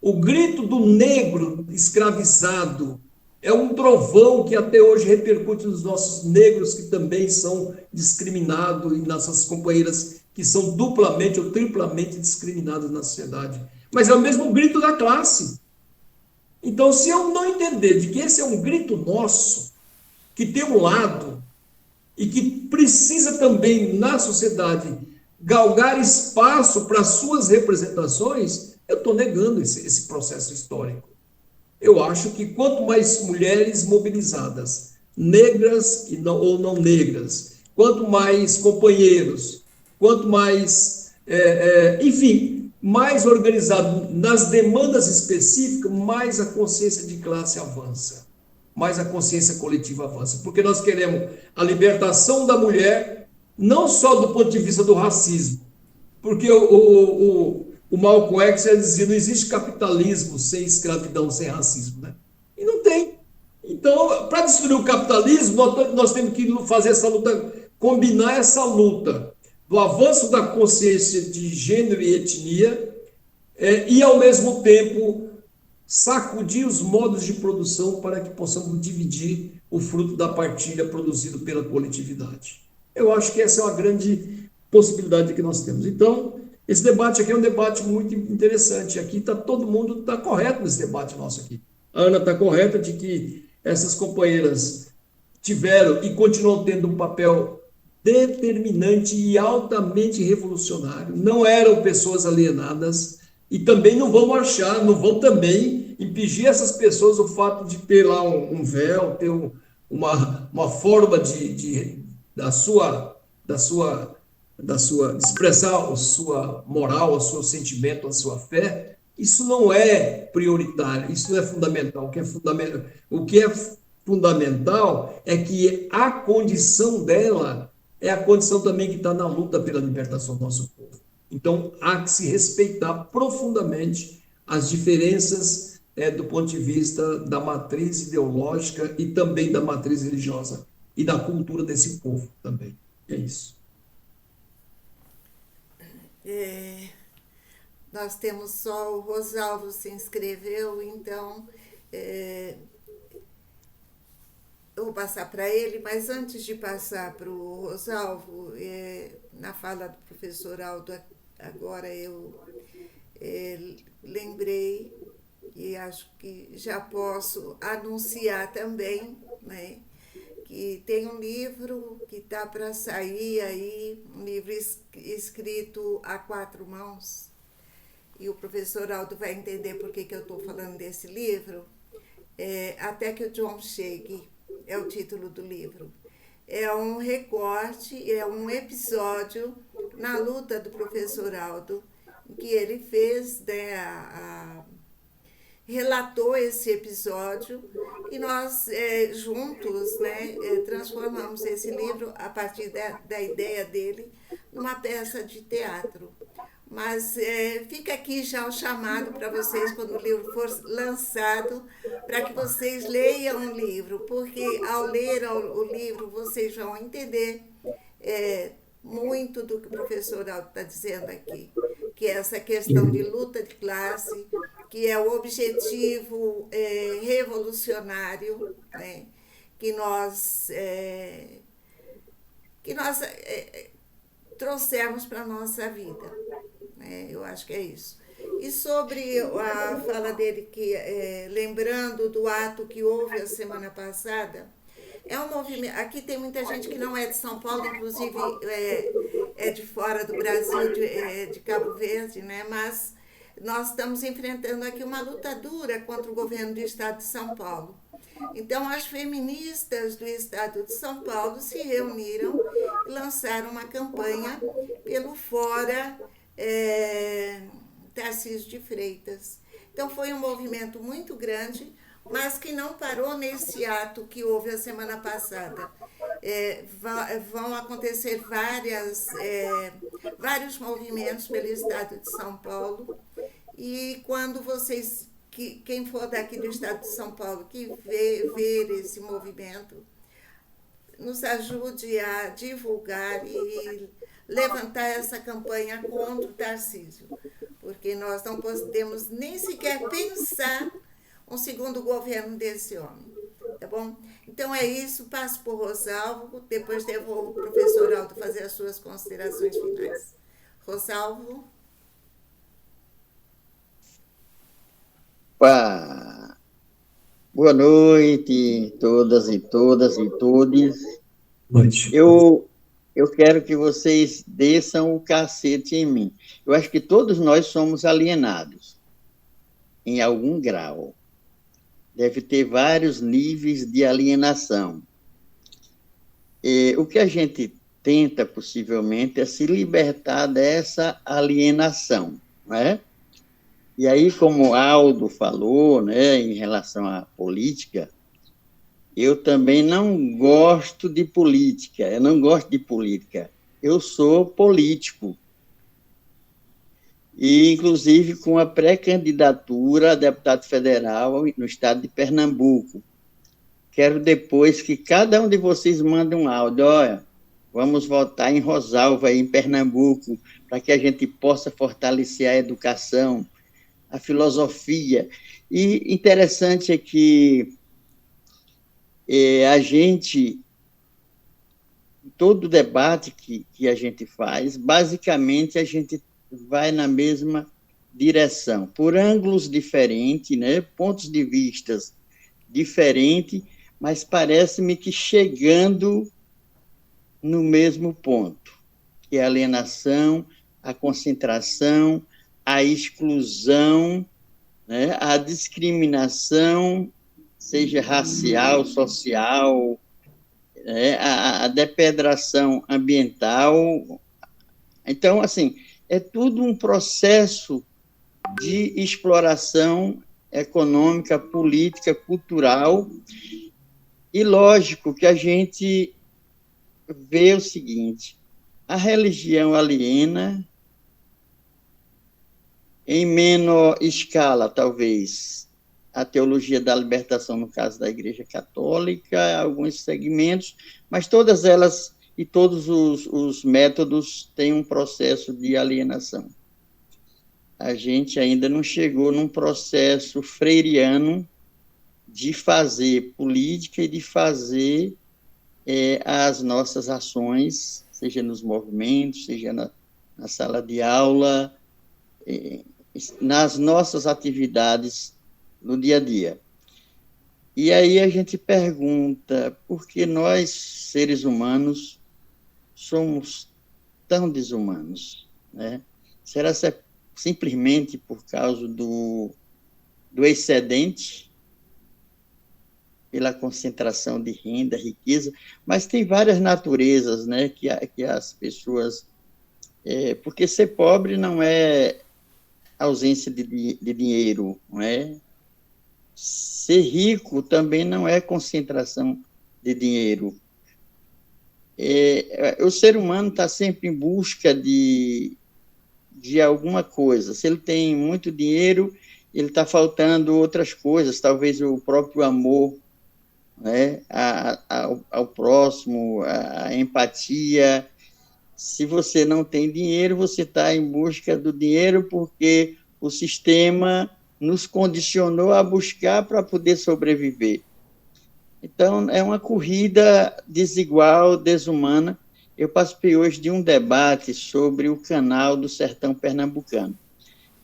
O grito do negro escravizado é um trovão que até hoje repercute nos nossos negros que também são discriminados e nossas companheiras que são duplamente ou triplamente discriminadas na sociedade. Mas é o mesmo grito da classe. Então, se eu não entender de que esse é um grito nosso, que tem um lado e que precisa também, na sociedade, galgar espaço para suas representações, eu estou negando esse processo histórico. Eu acho que quanto mais mulheres mobilizadas, negras ou não negras, quanto mais companheiros, quanto mais, enfim, mais organizado nas demandas específicas, mais a consciência de classe avança, mais a consciência coletiva avança, porque nós queremos a libertação da mulher, não só do ponto de vista do racismo, porque o Malcolm X dizia, não existe capitalismo sem escravidão, sem racismo, né? E não tem. Então, para destruir o capitalismo, nós temos que fazer essa luta, combinar essa luta do avanço da consciência de gênero e etnia e, ao mesmo tempo, sacudir os modos de produção para que possamos dividir o fruto da partilha produzido pela coletividade. Eu acho que essa é uma grande possibilidade que nós temos. Então, esse debate aqui é um debate muito interessante. Aqui todo mundo está correto nesse debate nosso aqui. A Ana está correta de que essas companheiras tiveram e continuam tendo um papel determinante e altamente revolucionário. Não eram pessoas alienadas e também não vão também impedir essas pessoas o fato de ter lá um véu, ter uma forma de expressar a sua moral, o seu sentimento, a sua fé. Isso não é prioritário, isso não é fundamental. O que é fundamental é que a condição dela é a condição também que está na luta pela libertação do nosso povo. Então, há que se respeitar profundamente as diferenças do ponto de vista da matriz ideológica e também da matriz religiosa e da cultura desse povo também. É isso. Nós temos só o Rosalvo se inscreveu, então eu vou passar para ele, mas antes de passar para o Rosalvo, na fala do professor Aldo, agora eu lembrei, e acho que já posso anunciar também, né, que tem um livro que está para sair aí, um livro escrito a 4 mãos, e o professor Aldo vai entender por que eu estou falando desse livro, Até que o John Chegue, é o título do livro. É um recorte, é um episódio na luta do professor Aldo, que ele fez, né, relatou esse episódio, e nós juntos, né, transformamos esse livro, a partir da ideia dele, numa peça de teatro. Mas fica aqui já o chamado para vocês, quando o livro for lançado, para que vocês leiam o livro, porque ao ler o livro vocês vão entender muito do que o professor Aldo está dizendo aqui, que é essa questão de luta de classe, que é o objetivo revolucionário, né, que nós trouxemos para a nossa vida. Eu acho que é isso. E sobre a fala dele, que lembrando do ato que houve a semana passada, é um movimento. Aqui tem muita gente que não é de São Paulo, inclusive é de fora do Brasil, de Cabo Verde, né? Mas nós estamos enfrentando aqui uma luta dura contra o governo do estado de São Paulo. Então, as feministas do estado de São Paulo se reuniram e lançaram uma campanha pelo Fora Tarcísio de Freitas. Então, foi um movimento muito grande, mas que não parou nesse ato que houve a semana passada. Vão acontecer vários movimentos pelo estado de São Paulo, e quando vocês, quem for daqui do estado de São Paulo, que ver esse movimento, nos ajude a divulgar e levantar essa campanha contra o Tarcísio, porque nós não podemos nem sequer pensar um segundo governo desse homem, tá bom? Então é isso, passo por Rosalvo, depois devolvo o professor Aldo fazer as suas considerações finais. Rosalvo. Boa noite, todas e todos. Noite. Eu quero que vocês desçam o cacete em mim. Eu acho que todos nós somos alienados, em algum grau. Deve ter vários níveis de alienação. O que a gente tenta, possivelmente, é se libertar dessa alienação, não é? E aí, como Aldo falou, né, em relação à política, eu também não gosto de política, eu sou político. E, inclusive, com a pré-candidatura a deputado federal no estado de Pernambuco. Quero depois que cada um de vocês mande um áudio, olha, vamos votar em Rosalvo, aí, em Pernambuco, para que a gente possa fortalecer a educação, a filosofia. E interessante é que a gente, todo debate que a gente faz, basicamente a gente vai na mesma direção, por ângulos diferentes, né, pontos de vistas diferentes, mas parece-me que chegando no mesmo ponto, que é a alienação, a concentração, a exclusão, né, a discriminação, seja racial, social, né, a depredação ambiental. Então, assim, é tudo um processo de exploração econômica, política, cultural, e lógico que a gente vê o seguinte: a religião aliena, em menor escala, talvez, a teologia da libertação, no caso da Igreja Católica, alguns segmentos, mas todas elas e todos os métodos têm um processo de alienação. A gente ainda não chegou num processo freiriano de fazer política e de fazer as nossas ações, seja nos movimentos, seja na sala de aula, nas nossas atividades no dia a dia. E aí a gente pergunta, por que nós, seres humanos, somos tão desumanos, né? Será que é simplesmente por causa do excedente, pela concentração de renda, riqueza? Mas tem várias naturezas, né, que as pessoas... porque ser pobre não é ausência de dinheiro, não é? Ser rico também não é concentração de dinheiro. O ser humano está sempre em busca de alguma coisa. Se ele tem muito dinheiro, ele está faltando outras coisas, talvez o próprio amor, né, ao próximo, a empatia. Se você não tem dinheiro, você está em busca do dinheiro porque o sistema nos condicionou a buscar para poder sobreviver. Então, é uma corrida desigual, desumana. Eu participei hoje de um debate sobre o canal do sertão pernambucano.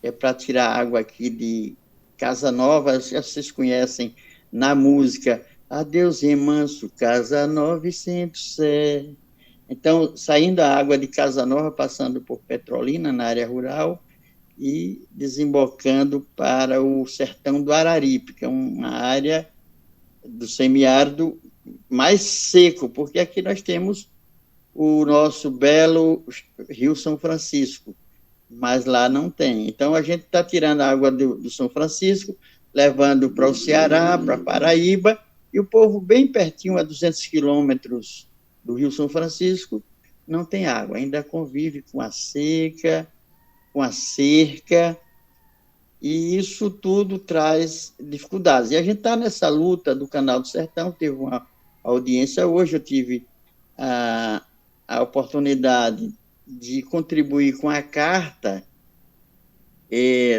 É para tirar água aqui de Casa Nova, já vocês conhecem na música Adeus, remanso, Casa Nova e Centro-Sé. Então, saindo a água de Casa Nova, passando por Petrolina, na área rural, e desembocando para o sertão do Araripe, que é uma área do semiárido mais seco, porque aqui nós temos o nosso belo Rio São Francisco, mas lá não tem. Então, a gente está tirando a água do São Francisco, levando para o Ceará, para Paraíba, e o povo bem pertinho, a 200 quilômetros do Rio São Francisco, não tem água, ainda convive com a seca, com a cerca, e isso tudo traz dificuldades. E a gente está nessa luta do Canal do Sertão, teve uma audiência hoje, eu tive a oportunidade de contribuir com a carta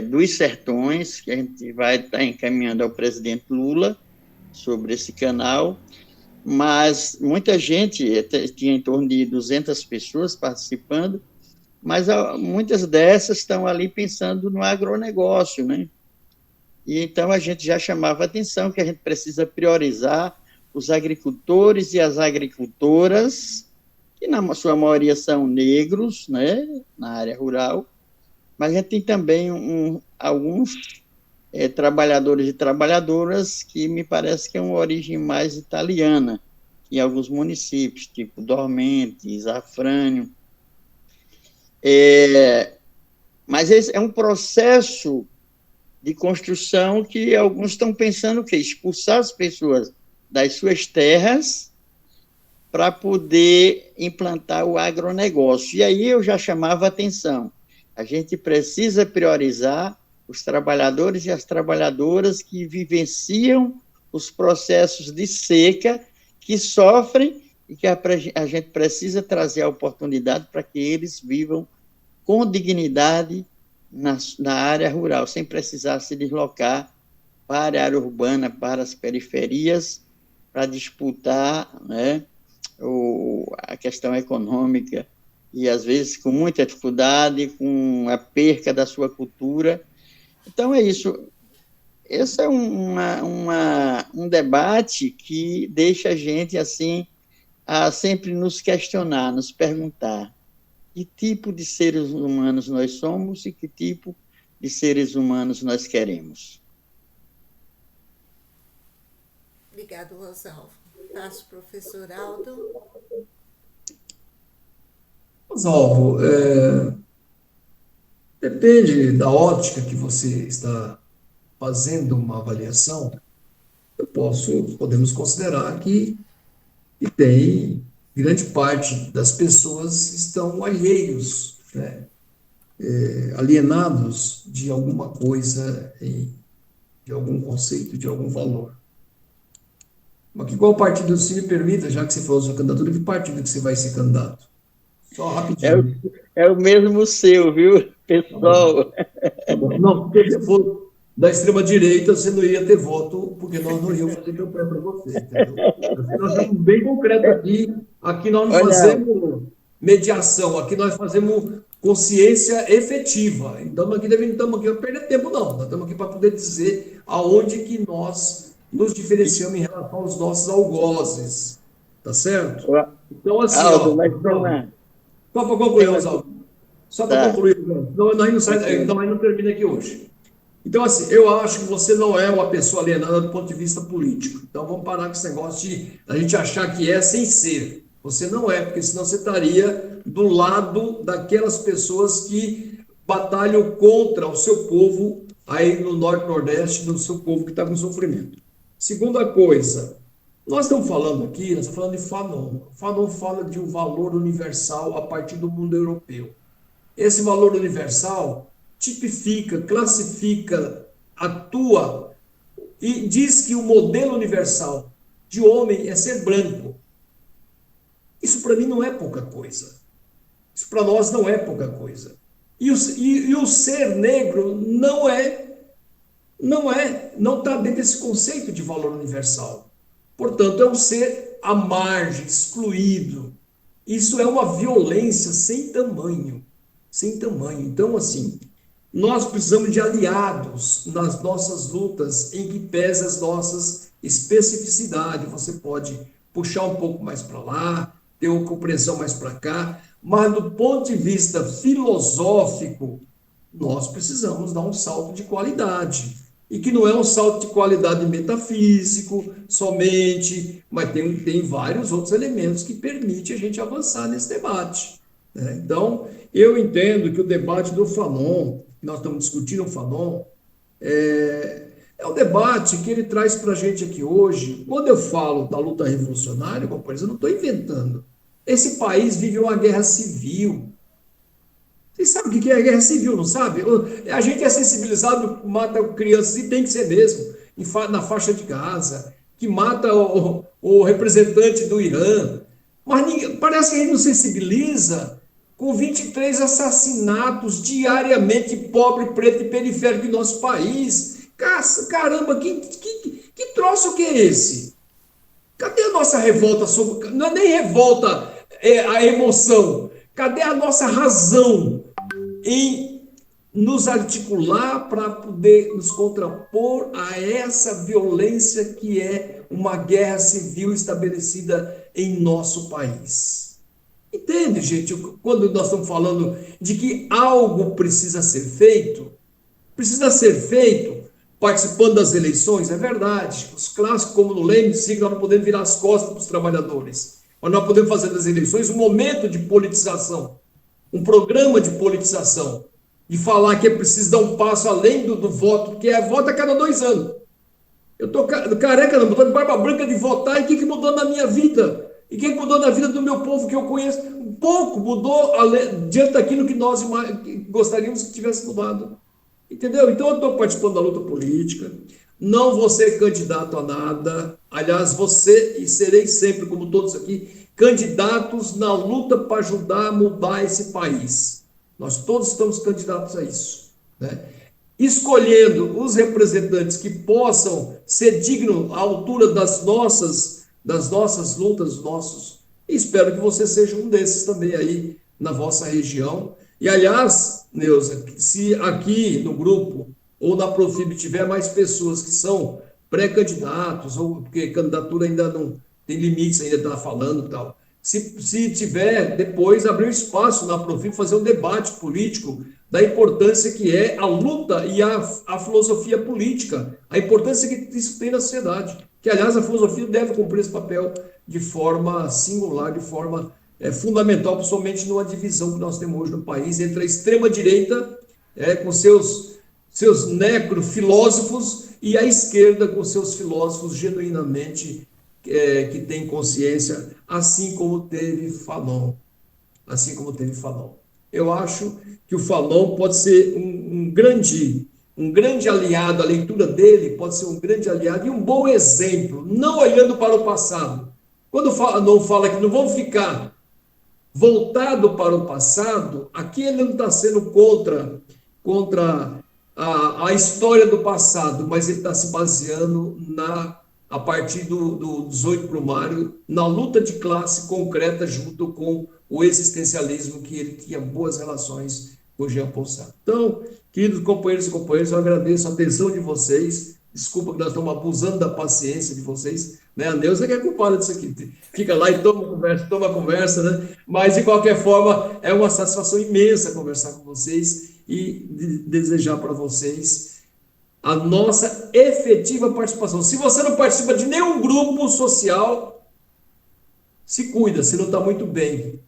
dos sertões, que a gente vai estar encaminhando ao presidente Lula sobre esse canal, mas muita gente, tinha em torno de 200 pessoas participando, mas muitas dessas estão ali pensando no agronegócio, né? E então a gente já chamava a atenção que a gente precisa priorizar os agricultores e as agricultoras, que na sua maioria são negros, né, na área rural, mas a gente tem também alguns trabalhadores e trabalhadoras que me parece que é uma origem mais italiana, em alguns municípios, tipo Dormente, Zafrânio. Mas esse é um processo de construção que alguns estão pensando o quê? Expulsar as pessoas das suas terras para poder implantar o agronegócio. E aí eu já chamava a atenção. A gente precisa priorizar os trabalhadores e as trabalhadoras que vivenciam os processos de seca, que sofrem e que a gente precisa trazer a oportunidade para que eles vivam com dignidade na área rural, sem precisar se deslocar para a área urbana, para as periferias, para disputar, né, a questão econômica, e às vezes com muita dificuldade, com a perca da sua cultura. Então é isso. Esse é um debate que deixa a gente assim, a sempre nos questionar, nos perguntar que tipo de seres humanos nós somos e que tipo de seres humanos nós queremos. Obrigado, Rosalvo. Passo para o professor Aldo. Rosalvo, depende da ótica que você está fazendo uma avaliação, podemos considerar que tem grande parte das pessoas estão alheios, né? Alienados de alguma coisa, de algum conceito, de algum valor. Mas qual partido, se me permita, já que você falou da sua candidatura, que partido que você vai ser candidato? Só rapidinho. É o mesmo seu, viu, pessoal? Não, porque se for da extrema-direita, você não ia ter voto, porque nós não íamos fazer campanha para você, entendeu? Nós estamos bem concretos aqui. Aqui nós não fazemos mediação, aqui nós fazemos consciência efetiva. Então, aqui não estamos aqui para perder tempo, não. Nós estamos aqui para poder dizer aonde que nós nos diferenciamos em relação aos nossos algozes. Tá certo? Então, assim, Aldo, só para concluir, Rosalvo. Só para concluir, nós não termina aqui hoje. Então, assim, eu acho que você não é uma pessoa alienada do ponto de vista político. Então, vamos parar com esse negócio de a gente achar que é sem ser. Você não é, porque senão você estaria do lado daquelas pessoas que batalham contra o seu povo aí no Norte e Nordeste, do seu povo que está com sofrimento. Segunda coisa, nós estamos falando aqui, nós estamos falando de Fanon. Fanon fala de um valor universal a partir do mundo europeu. Esse valor universal tipifica, classifica, atua e diz que o modelo universal de homem é ser branco. Isso para mim não é pouca coisa. Isso para nós não é pouca coisa. E o ser negro não está dentro desse conceito de valor universal. Portanto, é um ser à margem, excluído. Isso é uma violência sem tamanho. Sem tamanho. Então, assim, nós precisamos de aliados nas nossas lutas em que pesa as nossas especificidades. Você pode puxar um pouco mais para lá, ter uma compreensão mais para cá, mas do ponto de vista filosófico, nós precisamos dar um salto de qualidade. e que não é um salto de qualidade metafísico somente, mas tem vários outros elementos que permitem a gente avançar nesse debate, né? Então, eu entendo que o debate do Fanon, nós estamos discutindo o Fanon, é um debate que ele traz para a gente aqui hoje. Quando eu falo da luta revolucionária, companheiros, eu não estou inventando. Esse país vive uma guerra civil. Vocês sabem o que é guerra civil, não sabe? A gente é sensibilizado, mata crianças, e tem que ser mesmo, na faixa de Gaza, que mata o representante do Irã. Mas parece que a gente não sensibiliza com 23 assassinatos diariamente, pobre, preto e periférico do nosso país. Caramba, que troço que é esse? Cadê a nossa revolta sobre... Não é nem revolta, é a emoção. Cadê a nossa razão em nos articular para poder nos contrapor a essa violência que é uma guerra civil estabelecida em nosso país? Entende, gente? Quando nós estamos falando de que algo precisa ser feito participando das eleições, é verdade. Os clássicos, como no Leipzig, nós não podemos virar as costas para os trabalhadores. Mas nós podemos fazer das eleições um momento de politização, um programa de politização, de falar que é preciso dar um passo além do voto, que é voto a cada 2 anos. Eu estou careca, não, estou de barba branca de votar, e o que mudou na minha vida? E o que mudou na vida do meu povo que eu conheço? Um pouco mudou diante daquilo que nós gostaríamos que tivesse mudado. Entendeu? Então eu estou participando da luta política, não vou ser candidato a nada, aliás, você e serei sempre, como todos aqui, candidatos na luta para ajudar a mudar esse país. Nós todos estamos candidatos a isso, né? Escolhendo os representantes que possam ser dignos à altura das nossas lutas, e espero que você seja um desses também aí na vossa região. E, aliás, Neuza, se aqui no grupo ou na Profib tiver mais pessoas que são pré-candidatos, ou porque candidatura ainda não tem limites, ainda está falando e tal, se tiver, depois abrir espaço na Profib, fazer um debate político da importância que é a luta e a filosofia política, a importância que isso tem na sociedade, que, aliás, a filosofia deve cumprir esse papel de forma singular, de forma fundamental, principalmente numa divisão que nós temos hoje no país entre a extrema-direita, com seus necrofilósofos, e a esquerda com seus filósofos genuinamente que têm consciência, assim como teve Fanon. Eu acho que o Fanon pode ser um grande aliado, a leitura dele pode ser um grande aliado e um bom exemplo, não olhando para o passado. Quando o Fanon fala que não vão ficar voltado para o passado, aqui ele não está sendo contra a história do passado, mas ele está se baseando a partir do 18 Brumário, na luta de classe concreta junto com o existencialismo, que ele tinha boas relações com o Jean Paul Sartre. Então, queridos companheiros e companheiras, eu agradeço a atenção de vocês. Desculpa que nós estamos abusando da paciência de vocês, né? A Neuza que é culpada disso aqui. Fica lá e toma conversa, né? Mas, de qualquer forma, é uma satisfação imensa conversar com vocês e desejar para vocês a nossa efetiva participação. Se você não participa de nenhum grupo social, se cuida, se não está muito bem.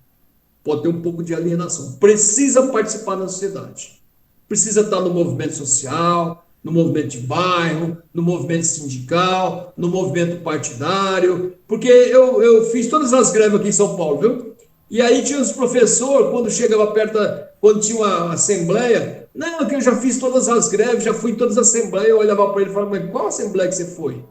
Pode ter um pouco de alienação. Precisa participar da sociedade. Precisa estar no movimento social, no movimento de bairro, no movimento sindical, no movimento partidário, porque eu fiz todas as greves aqui em São Paulo, viu? E aí tinha os professores, quando chegava perto, quando tinha uma assembleia, não, que eu já fiz todas as greves, já fui em todas as assembleias, eu olhava para ele e falava, mas qual assembleia que você foi?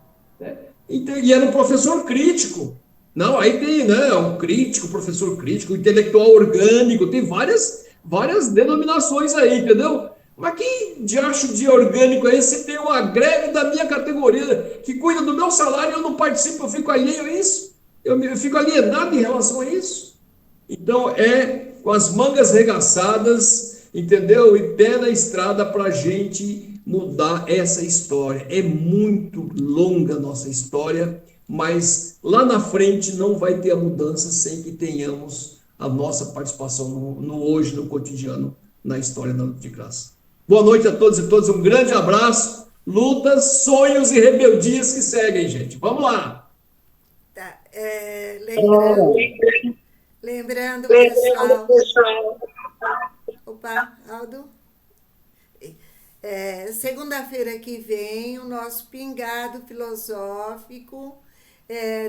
Então, e era um professor crítico. Não, aí tem, né, um crítico, professor crítico, intelectual orgânico, tem várias denominações aí, entendeu? Mas que diacho de orgânico é esse? Tem uma greve da minha categoria que cuida do meu salário e eu não participo, eu fico alheio a isso? Eu fico alienado em relação a isso? Então, com as mangas regaçadas, entendeu? E pé na estrada para a gente mudar essa história. É muito longa a nossa história, mas lá na frente não vai ter a mudança sem que tenhamos a nossa participação no hoje, no cotidiano, na história da luta de classe. Boa noite a todos e todas, um grande abraço, lutas, sonhos e rebeldias que seguem, gente. Vamos lá. Tá, lembrando, pessoal. Opa, Aldo. Segunda-feira que vem, o nosso pingado filosófico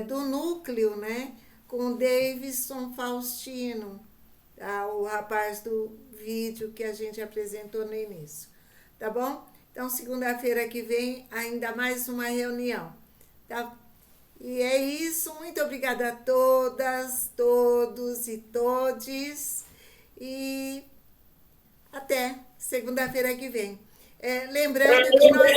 do núcleo, né? Com Davidson Faustino, tá? O rapaz do vídeo que a gente apresentou no início. Tá bom? Então, segunda-feira que vem, ainda mais uma reunião. Tá? E é isso. Muito obrigada a todas, todos e todes. E até segunda-feira que vem. Lembrando que nós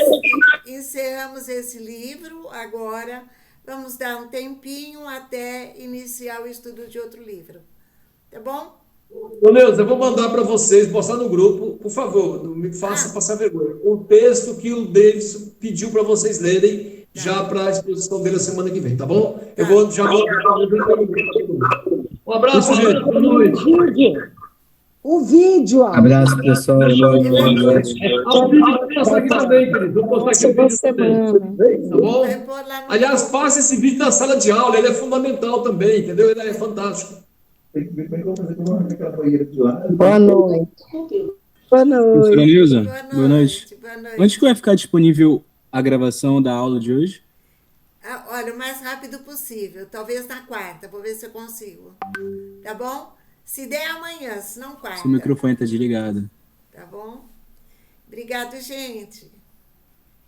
encerramos esse livro agora. Vamos dar um tempinho até iniciar o estudo de outro livro. Tá bom? Ô, Neuza, eu vou mandar para vocês, postar no grupo, por favor, não me faça passar vergonha. O texto que o Davidson pediu para vocês lerem, já para a exposição dele a semana que vem, tá bom? Eu vou já. Um abraço, gente. Boa noite. O vídeo. Abraço, pessoal. Boa noite. O vídeo vai passar aqui também, querido. Vou postar aqui o vídeo também. Tá bom? Aliás, passe esse vídeo na sala de aula, ele é fundamental também, entendeu? Ele é fantástico. Boa noite. Boa noite. Professora Nilza, boa noite. Onde que vai ficar disponível a gravação da aula de hoje? Olha, o mais rápido possível. Talvez na quarta. Vou ver se eu consigo. Tá bom? Se der amanhã, se não quarta. Seu microfone está desligado. Tá bom? Obrigado, gente.